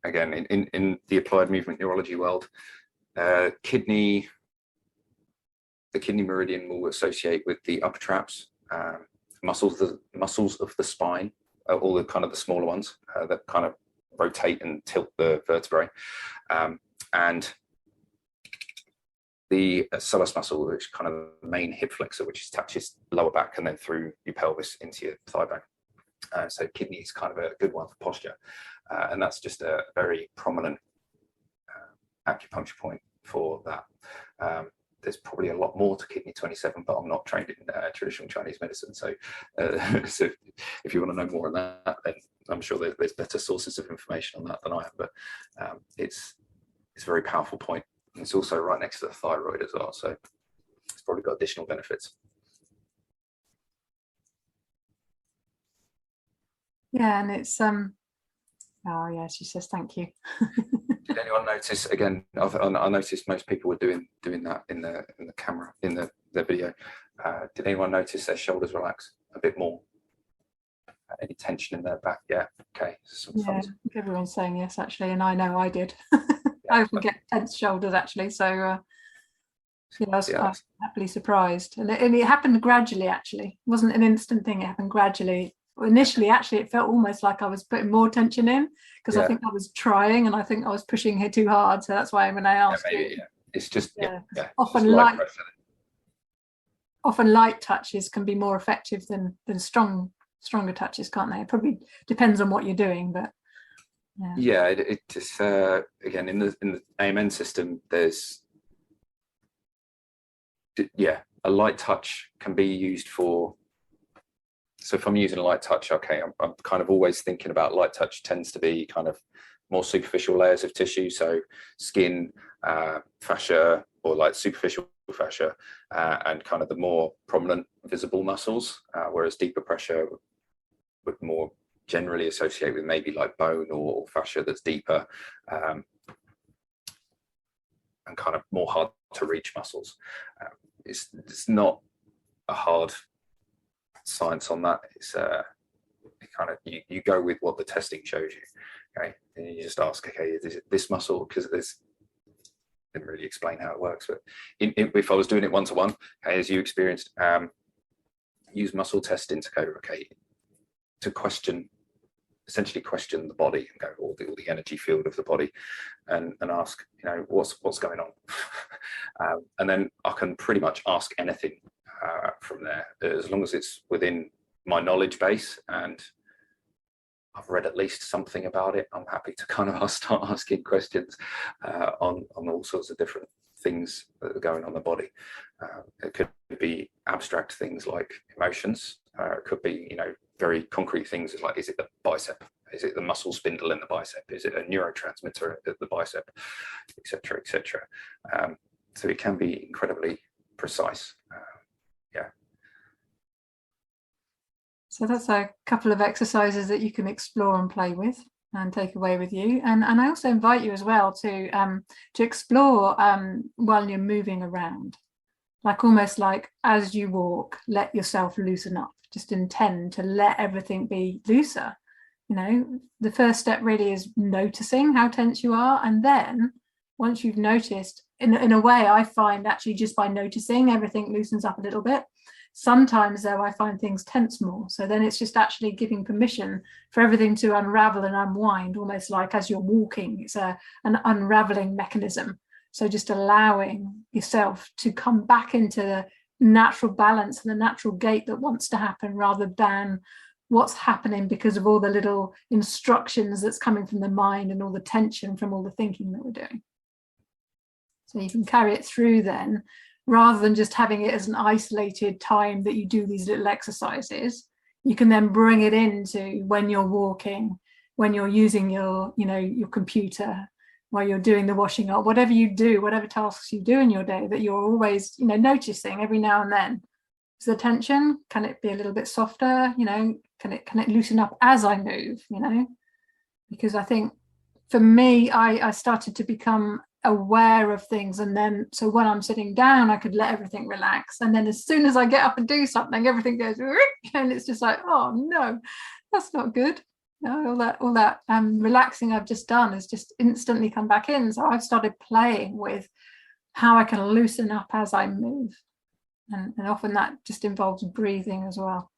Again, in the applied movement neurology world, the kidney meridian will associate with the upper traps, muscles of the spine, all the kind of the smaller ones that kind of rotate and tilt the vertebrae, and the psoas muscle, which is kind of the main hip flexor, which attaches lower back and then through your pelvis into your thigh bone. So kidney is kind of a good one for posture. And that's just a very prominent acupuncture point for that. There's probably a lot more to kidney 27, but I'm not trained in traditional Chinese medicine. So, so if you want to know more on that, then I'm sure there's better sources of information on that than I am. But it's a very powerful point. And it's also right next to the thyroid as well. So it's probably got additional benefits. Yeah, and it's oh yeah, she says thank you. Did anyone notice? Again, I noticed most people were doing that in the camera, in the video. Did anyone notice their shoulders relax a bit more? Any tension in their back? Yeah. Okay. Yeah, I think everyone's saying yes, actually, and I know I did. I often get tense shoulders, actually. So yeah, I was happily surprised, and it happened gradually. Actually, it wasn't an instant thing. It happened gradually. Initially, actually, it felt almost like I was putting more tension in, because I think I was trying, and I think I was pushing it too hard. So that's why when I asked you, it's just often light touches can be more effective than stronger touches, can't they? It probably depends on what you're doing, but it just again in the AMN system, there's a light touch can be used for. So if I'm using a light touch, okay, I'm kind of always thinking about light touch tends to be kind of more superficial layers of tissue, so skin, fascia, or like superficial fascia, and kind of the more prominent visible muscles, whereas deeper pressure would more generally associate with maybe like bone or fascia that's deeper. and kind of more hard to reach muscles. It's not a hard science on that. It's kind of you go with what the testing shows you. Okay, and you just ask, okay, is it this muscle? Because there's didn't really explain how it works, but if I was doing it one-to-one, okay, as you experienced, use muscle testing to go, okay, to essentially question the body and go all the energy field of the body, and ask, you know, what's going on. And then I can pretty much ask anything from there, as long as it's within my knowledge base and I've read at least something about it. I'm happy to kind of start asking questions on all sorts of different things that are going on in the body. It could be abstract things like emotions. It could be, you know, very concrete things like, is it the bicep? Is it the muscle spindle in the bicep? Is it a neurotransmitter at the bicep, etc., etc. So it can be incredibly precise. Yeah. So that's a couple of exercises that you can explore and play with and take away with you. And I also invite you as well to explore while you're moving around, like almost like as you walk, let yourself loosen up. Just intend to let everything be looser. You know, the first step really is noticing how tense you are, and then once you've noticed, in a way, I find actually just by noticing, everything loosens up a little bit. Sometimes though I find things tense more, so then it's just actually giving permission for everything to unravel and unwind, almost like as you're walking. It's an unraveling mechanism. So just allowing yourself to come back into the natural balance and the natural gait that wants to happen, rather than what's happening because of all the little instructions that's coming from the mind and all the tension from all the thinking that we're doing. So you can carry it through then, rather than just having it as an isolated time that you do these little exercises. You can then bring it into when you're walking, when you're using your, you know, your computer, while you're doing the washing up, whatever you do, whatever tasks you do in your day, that you're always, you know, noticing every now and then. Is the tension, can it be a little bit softer? You know, can it loosen up as I move, you know? Because I think for me, I started to become aware of things, and then so when I'm sitting down I could let everything relax, and then as soon as I get up and do something, everything goes and it's just like, oh no, that's not good. No, all that relaxing I've just done has just instantly come back in. So I've started playing with how I can loosen up as I move, and often that just involves breathing as well.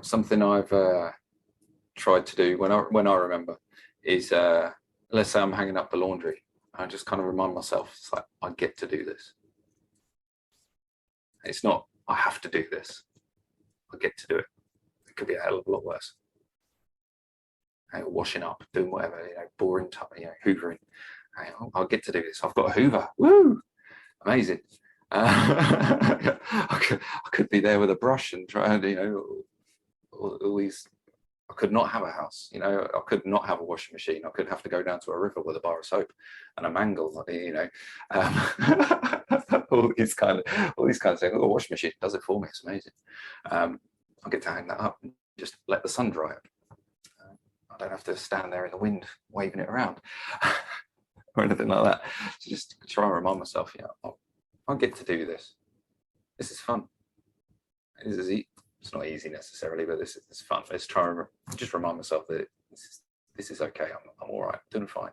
Something I've tried to do when I remember is, let's say I'm hanging up the laundry, I just kind of remind myself, it's like, I get to do this. It's not, I have to do this. I get to do it. It could be a hell of a lot worse. Washing up, doing whatever, you know, boring time, you know, hoovering. I'll get to do this. I've got a hoover. Woo! Amazing. I could be there with a brush and try and, you know, all these. I could not have a house, you know, I could not have a washing machine. I could have to go down to a river with a bar of soap and a mangle, you know, all these kind of things. Oh, a washing machine does it for me. It's amazing. I get to hang that up and just let the sun dry it. I don't have to stand there in the wind waving it around or anything like that. So just try and remind myself, you know, I'll get to do this. This is fun. It's not easy necessarily, but this is fun. Let's try and just remind myself that this is okay. I'm all right. Doing fine.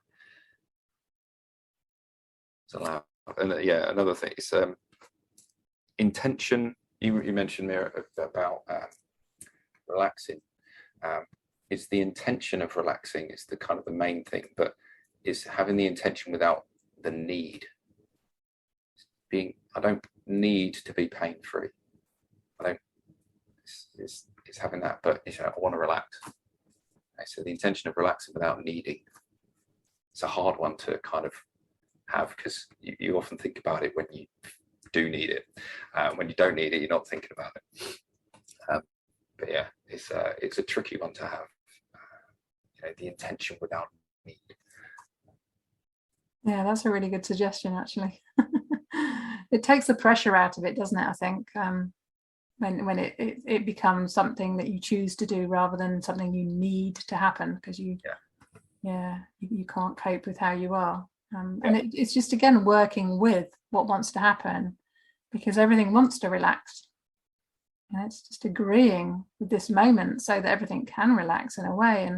It's allowed. And yeah, another thing is intention. You mentioned, Meera, about relaxing. It's the intention of relaxing is the kind of the main thing, but it's having the intention without the need. I don't need to be pain-free. It's having that, but you know, I want to relax. Okay, so the intention of relaxing without needing. It's a hard one to kind of have, because you often think about it when you do need it. When you don't need it, you're not thinking about it. But yeah, it's a tricky one to have. You know, the intention without need. Yeah, that's a really good suggestion, actually. It takes the pressure out of it, doesn't it? I think when it becomes something that you choose to do rather than something you need to happen because you can't cope with how you are. And it's just, again, working with what wants to happen, because everything wants to relax. And it's just agreeing with this moment so that everything can relax in a way.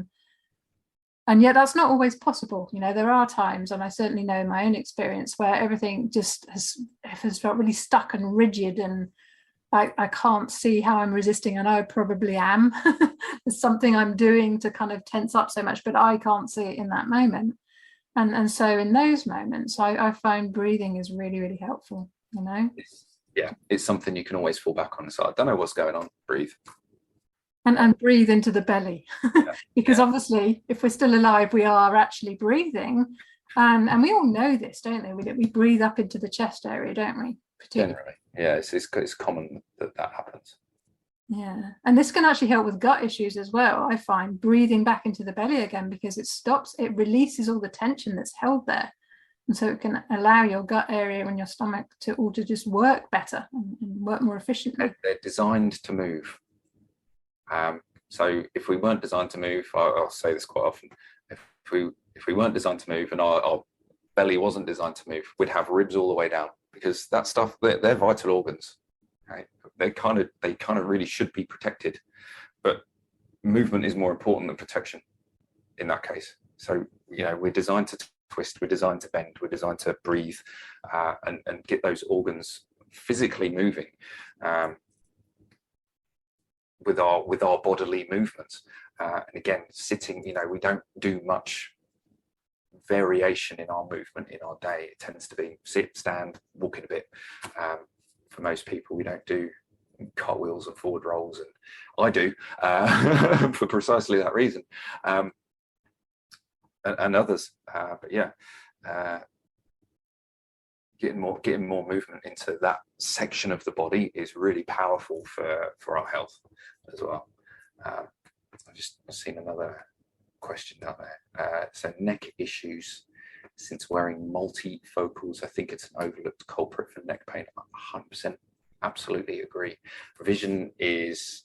And yet that's not always possible. There are times, and I certainly know in my own experience, where everything just has felt really stuck and rigid, and I can't see how I'm resisting. I know I probably am. There's something I'm doing to kind of tense up so much, but I can't see it in that moment. And so in those moments, I find breathing is really, really helpful, It's something you can always fall back on. So I don't know what's going on, breathe. And breathe into the belly. Because obviously, if we're still alive, we are actually breathing. And we all know this, don't we? We breathe up into the chest area, don't we? Generally, yeah, it's common that happens. Yeah, and this can actually help with gut issues as well. I find breathing back into the belly again, because it releases all the tension that's held there, and so it can allow your gut area and your stomach to all to just work better and work more efficiently. They're designed to move. So if we weren't designed to move, I'll say this quite often, if we weren't designed to move, and our belly wasn't designed to move, we'd have ribs all the way down, because that stuff, they're vital organs. Right? They kind of really should be protected, but movement is more important than protection in that case. So we're designed to twist, we're designed to bend, we're designed to breathe, and get those organs physically moving with our bodily movements. And again, sitting, we don't do much variation in our movement in our day. It tends to be sit, stand, walking a bit. For most people, we don't do cartwheels and forward rolls, and I do for precisely that reason, and others. But yeah, getting more movement into that section of the body is really powerful for our health as well. I've just seen another question down there. So neck issues since wearing multifocals, I think it's an overlooked culprit for neck pain. 100% absolutely agree. Vision is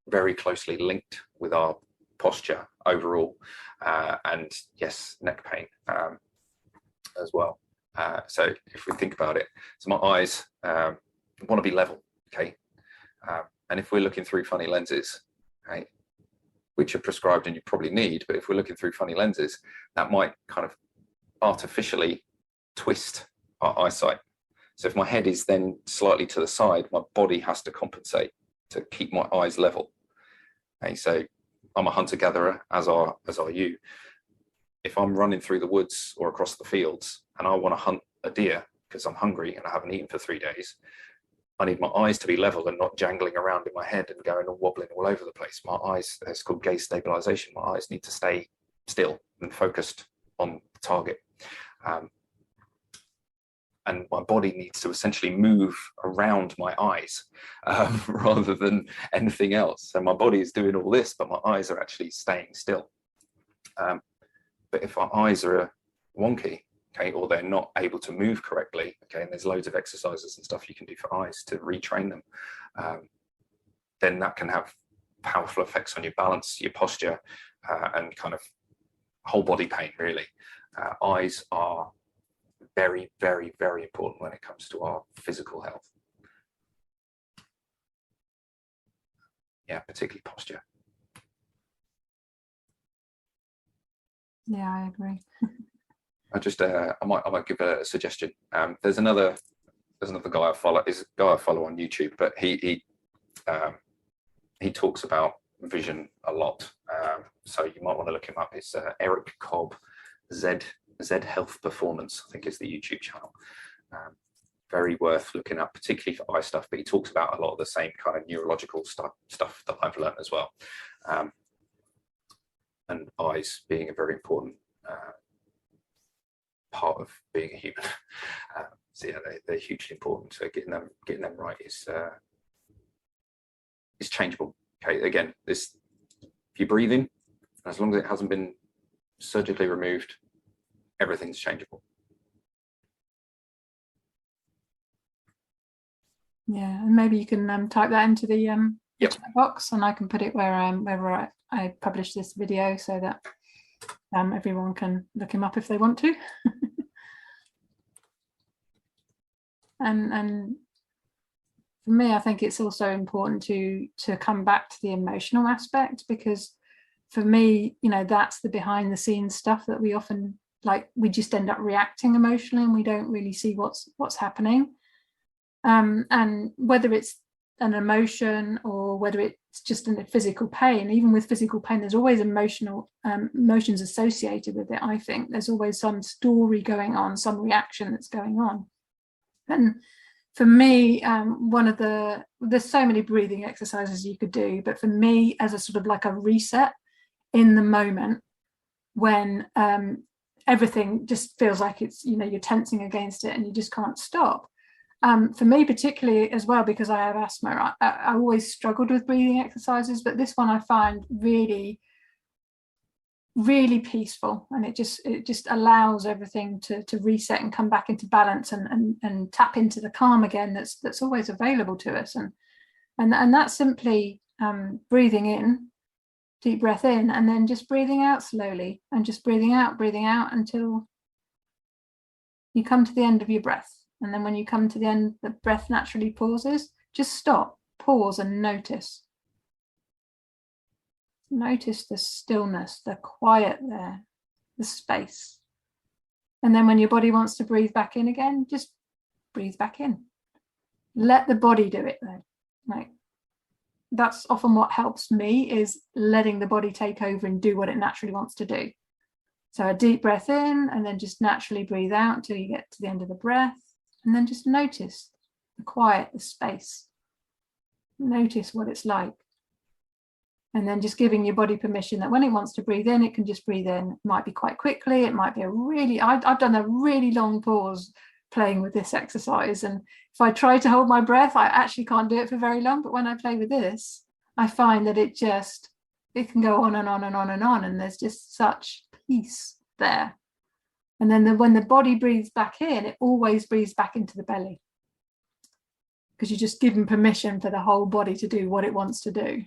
very closely linked with our posture overall, and yes, neck pain as well. So if we think about it, so my eyes want to be level, okay, and if we're looking through funny lenses, right, which are prescribed and you probably need, but if we're looking through funny lenses, that might kind of artificially twist our eyesight. So if my head is then slightly to the side, my body has to compensate to keep my eyes level. Okay, so I'm a hunter-gatherer, as are you. If I'm running through the woods or across the fields and I want to hunt a deer because I'm hungry and I haven't eaten for 3 days, I need my eyes to be level and not jangling around in my head and going and wobbling all over the place. My eyes, it's called gaze stabilization. My eyes need to stay still and focused on the target. And my body needs to essentially move around my eyes rather than anything else. So my body is doing all this, but my eyes are actually staying still. But if our eyes are wonky, okay, or they're not able to move correctly, okay, and there's loads of exercises and stuff you can do for eyes to retrain them, then that can have powerful effects on your balance, your posture, and kind of whole body pain, really. Eyes are very, very, very important when it comes to our physical health. Yeah, particularly posture. Yeah, I agree. I might give a suggestion. There's another guy I follow. Is a guy I follow on YouTube, but he talks about vision a lot. So you might want to look him up. It's Eric Cobb, Z Health Performance, I think is the YouTube channel. Very worth looking up, particularly for eye stuff. But he talks about a lot of the same kind of neurological stuff that I've learned as well. And eyes being a very important part of being a human. So yeah, they're hugely important. So getting them right is changeable. Okay, again, if you're breathing, as long as it hasn't been surgically removed, everything's changeable. Yeah, and maybe you can type that into the chat box, and I can put it wherever I publish this video, so that Everyone can look him up if they want to. and for me, I think it's also important to come back to the emotional aspect, because for me, you know, that's the behind the scenes stuff that we often, like, we just end up reacting emotionally and we don't really see what's happening. And whether it's an emotion or whether it's just a physical pain, even with physical pain, there's always emotions associated with it. I think there's always some story going on, some reaction that's going on. And for me, there's so many breathing exercises you could do, but for me, as a sort of like a reset in the moment when everything just feels like it's, you know, you're tensing against it and you just can't stop. For me particularly as well, because I have asthma, I always struggled with breathing exercises, but this one I find really, really peaceful, and it just allows everything to reset and come back into balance and tap into the calm again that's always available to us. And that's simply breathing in, deep breath in, and then just breathing out slowly, and just breathing out until you come to the end of your breath. And then when you come to the end, the breath naturally pauses. Just stop, pause, and notice. Notice the stillness, the quiet there, the space. And then when your body wants to breathe back in again, just breathe back in. Let the body do it though. Like, that's often what helps me, is letting the body take over and do what it naturally wants to do. So a deep breath in, and then just naturally breathe out until you get to the end of the breath. And then just notice the quiet, the space. Notice what it's like. And then just giving your body permission that when it wants to breathe in, it can just breathe in. It might be quite quickly. It might be I've done a really long pause playing with this exercise. And if I try to hold my breath, I actually can't do it for very long. But when I play with this, I find that it can go on and on and on and on. And there's just such peace there. And then when the body breathes back in, it always breathes back into the belly, because you're just giving permission for the whole body to do what it wants to do.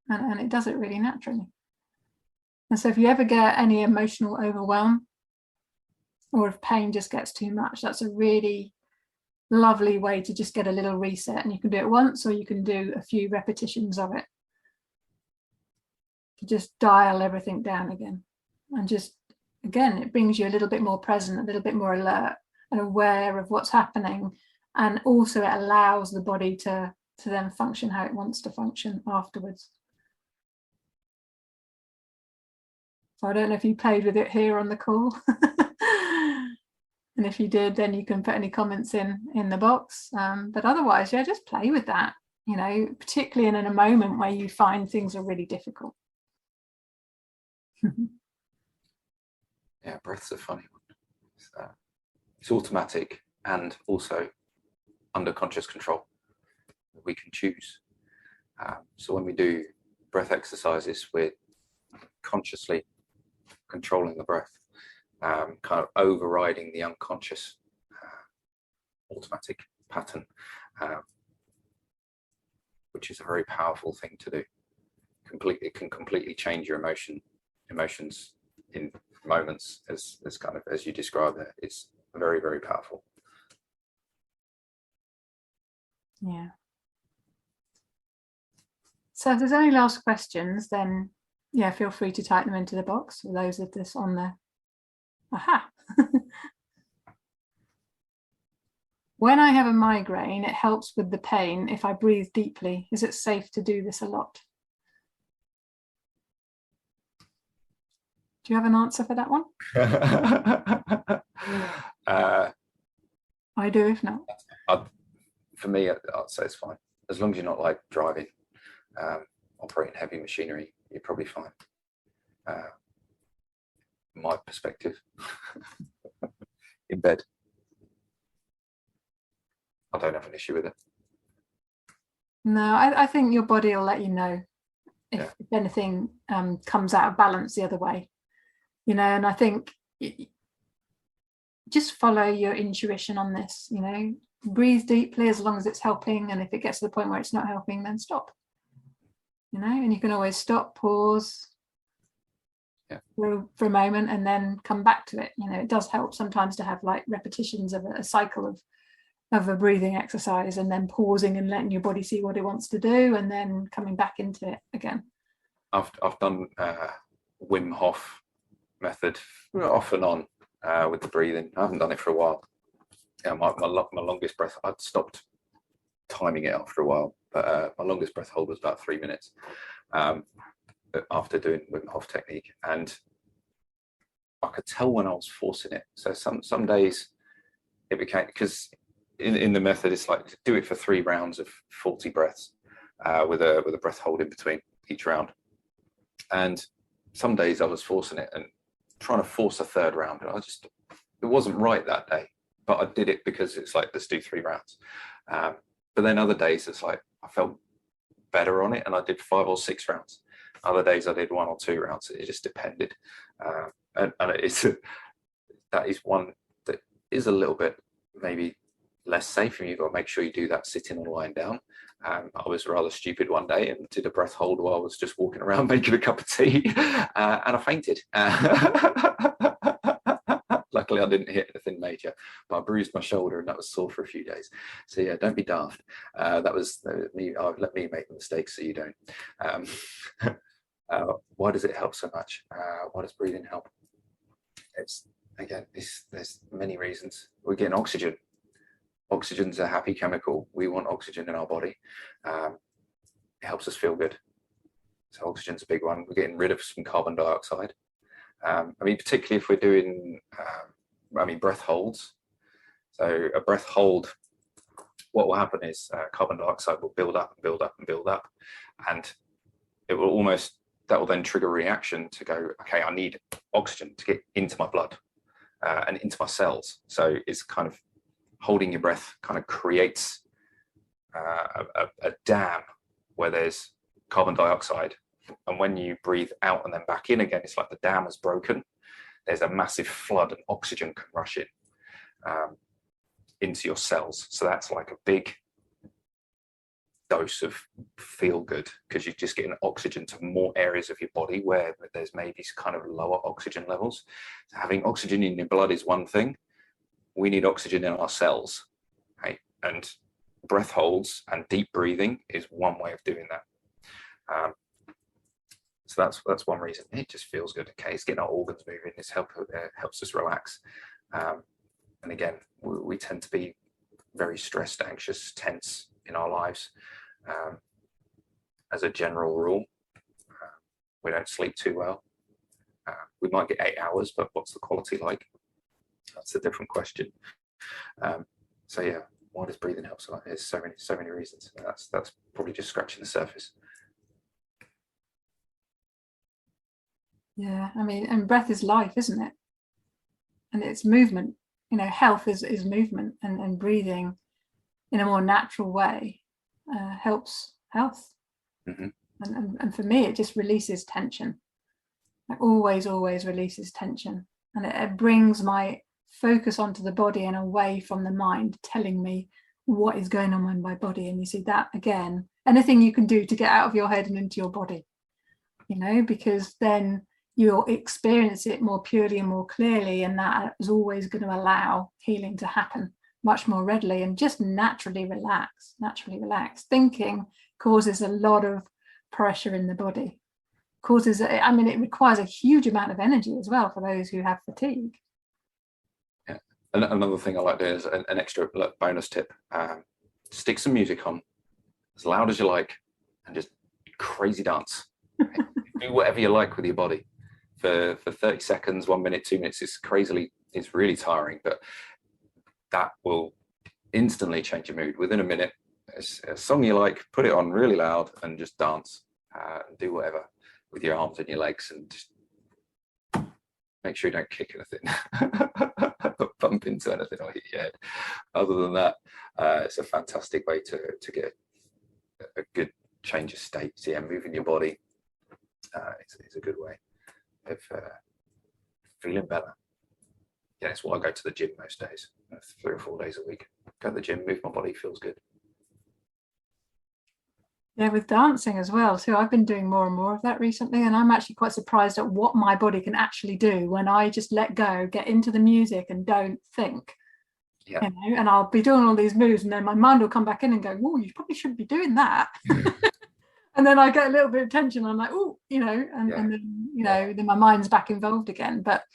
And it does it really naturally. And so if you ever get any emotional overwhelm, or if pain just gets too much, that's a really lovely way to just get a little reset. And you can do it once, or you can do a few repetitions of it to just dial everything down again. And just, again, it brings you a little bit more present, a little bit more alert and aware of what's happening. And also it allows the body to then function how it wants to function afterwards. So I don't know if you played with it here on the call. And if you did, then you can put any comments in the box. But otherwise, yeah, just play with that, you know, particularly in a moment where you find things are really difficult. Yeah, breath's a funny one. It's automatic and also under conscious control. We can choose. So when we do breath exercises, we're consciously controlling the breath, kind of overriding the unconscious automatic pattern, which is a very powerful thing to do. It can completely change your emotions in moments, as kind of as you describe it. It's very, very powerful. Yeah. So if there's any last questions, then yeah, feel free to type them into the box for those of this on there. Aha. When I have a migraine, it helps with the pain if I breathe deeply. Is it safe to do this a lot? Do you have an answer for that one? I do, if not. For me, I'd say it's fine. As long as you're not like driving, operating heavy machinery, you're probably fine. My perspective. In bed, I don't have an issue with it. No, I think your body will let you know if anything comes out of balance the other way, you know. And I think just follow your intuition on this, you know. Breathe deeply as long as it's helping, and if it gets to the point where it's not helping, then stop, you know. And you can always stop, pause, for a moment and then come back to it. You know, it does help sometimes to have like repetitions of a cycle of a breathing exercise, and then pausing and letting your body see what it wants to do, and then coming back into it again. I've done Wim Hof method off and on with the breathing. I haven't done it for a while. Yeah, my longest breath, I'd stopped timing it after a while, but my longest breath hold was about 3 minutes after doing Wim Hof technique, and I could tell when I was forcing it. So some days it became, because in the method it's like do it for 3 rounds of 40 breaths with a breath hold in between each round, and some days I was forcing it and trying to force a 3rd round, and it wasn't right that day, but I did it because it's like, let's do 3 rounds. But then other days it's like I felt better on it and I did 5 or 6 rounds. Other days I did 1 or 2 rounds. It just depended. And that is one that is a little bit maybe less safe, and you've got to make sure you do that sitting or lying down. I was rather stupid one day and did a breath hold while I was just walking around making a cup of tea, and I fainted. Luckily, I didn't hit anything major, but I bruised my shoulder and that was sore for a few days. So yeah, don't be daft. That was me. Let me make the mistakes so you don't. Why does it help so much? Why does breathing help? It's, again, there's many reasons. We're getting oxygen. Oxygen's a happy chemical. We want oxygen in our body. It helps us feel good. So oxygen's a big one. We're getting rid of some carbon dioxide. I mean, particularly if we're doing, breath holds. So a breath hold, what will happen is carbon dioxide will build up and build up and build up, and it will almost, that will then trigger a reaction to go, okay, I need oxygen to get into my blood and into my cells. So it's kind of holding your breath kind of creates a dam where there's carbon dioxide. And when you breathe out and then back in again, it's like the dam is broken. There's a massive flood and oxygen can rush in into your cells. So that's like a big dose of feel good, because you're just getting oxygen to more areas of your body where there's maybe kind of lower oxygen levels. So having oxygen in your blood is one thing. We need oxygen in our cells, right? And breath holds and deep breathing is one way of doing that. So that's one reason. It just feels good. Okay, it's getting our organs moving. It helps us relax. And again, we tend to be very stressed, anxious, tense in our lives. As a general rule, we don't sleep too well. We might get 8 hours, but what's the quality like? That's a different question. So yeah, why does breathing help so much? There's so many reasons. That's probably just scratching the surface. Yeah, I mean, and breath is life, isn't it? And it's movement. You know, health is movement, and breathing in a more natural way helps health. Mm-hmm. And for me, it just releases tension. It always releases tension, and it brings my focus onto the body and away from the mind telling me what is going on in my body. And you see that again, anything you can do to get out of your head and into your body, you know, because then you'll experience it more purely and more clearly, and that is always going to allow healing to happen much more readily. And just naturally relax. Thinking causes a lot of pressure in the body, it requires a huge amount of energy as well for those who have fatigue. Yeah, and another thing I like doing is an extra bonus tip. Stick some music on as loud as you like and just crazy dance. Do whatever you like with your body for 30 seconds, 1 minute, 2 minutes. It's really tiring, but that will instantly change your mood. Within a minute, a song you like, put it on really loud and just dance. Do whatever with your arms and your legs, and just make sure you don't kick anything or bump into anything or hit your head. Other than that, it's a fantastic way to get a good change of state. So yeah, moving your body is a good way of feeling better. Yeah, that's why I go to the gym most days, 3 or 4 days a week. Go to the gym, move my body, feels good. Yeah, with dancing as well too. I've been doing more and more of that recently, and I'm actually quite surprised at what my body can actually do when I just let go, get into the music, and don't think. Yeah. You know, and I'll be doing all these moves, and then my mind will come back in and go, "Oh, you probably shouldn't be doing that." And then I get a little bit of tension. I'm like, "Oh, you know," and then then my mind's back involved again. But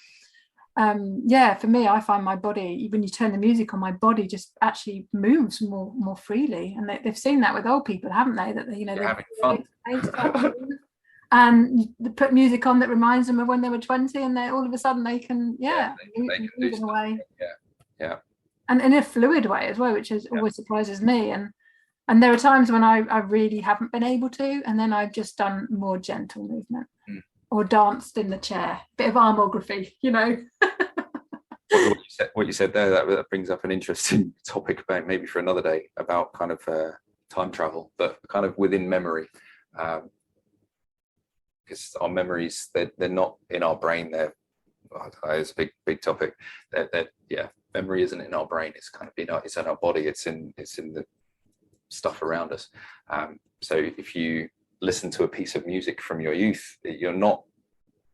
yeah, for me, I find my body, when you turn the music on, my body just actually moves more freely, and they've seen that with old people, haven't they? That You're having fun. And you put music on that reminds them of when they were 20, and they all of a sudden they can they can do stuff. away. Yeah. And in a fluid way as well, which always surprises me. And there are times when I really haven't been able to, and then I've just done more gentle movement or danced in the chair, bit of armography, you know. What you said there, that brings up an interesting topic about maybe for another day, about kind of time travel, but kind of within memory, because our memories, they're not in our brain. It's a big topic. Memory isn't in our brain. It's kind of it's in our body. It's in the stuff around us. So if you listen to a piece of music from your youth, you're not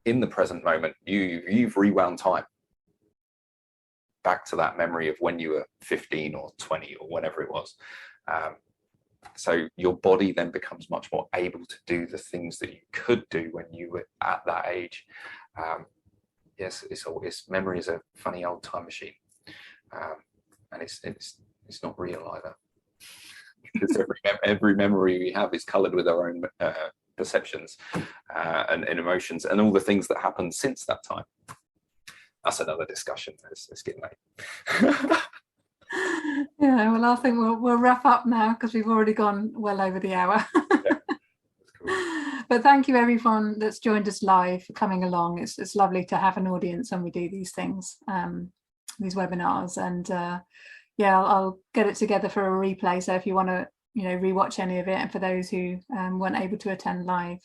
in the present moment. You've rewound time back to that memory of when you were 15 or 20 or whatever it was. So your body then becomes much more able to do the things that you could do when you were at that age. Yes, memory is a funny old time machine, and it's not real either. Because every memory we have is coloured with our own perceptions and emotions, and all the things that happened since that time. That's another discussion. It's getting late. Yeah, well, I think we'll wrap up now, because we've already gone well over the hour. Yeah, that's cool. But thank you everyone that's joined us live for coming along. It's lovely to have an audience when we do these things, these webinars, and I'll get it together for a replay. So if you want to rewatch any of it, and for those who weren't able to attend live,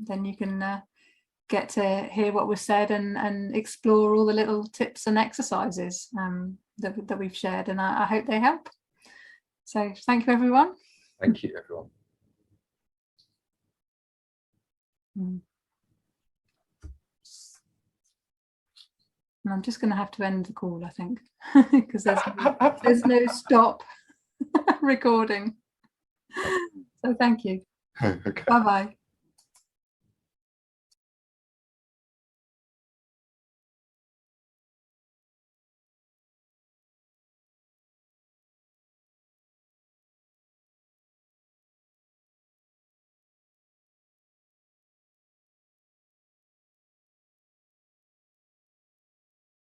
then you can get to hear what was said and explore all the little tips and exercises that we've shared, and I hope they help. So thank you everyone. Thank you everyone. And I'm just going to have to end the call, I think, because there's no stop recording. So thank you. Okay. Bye-bye.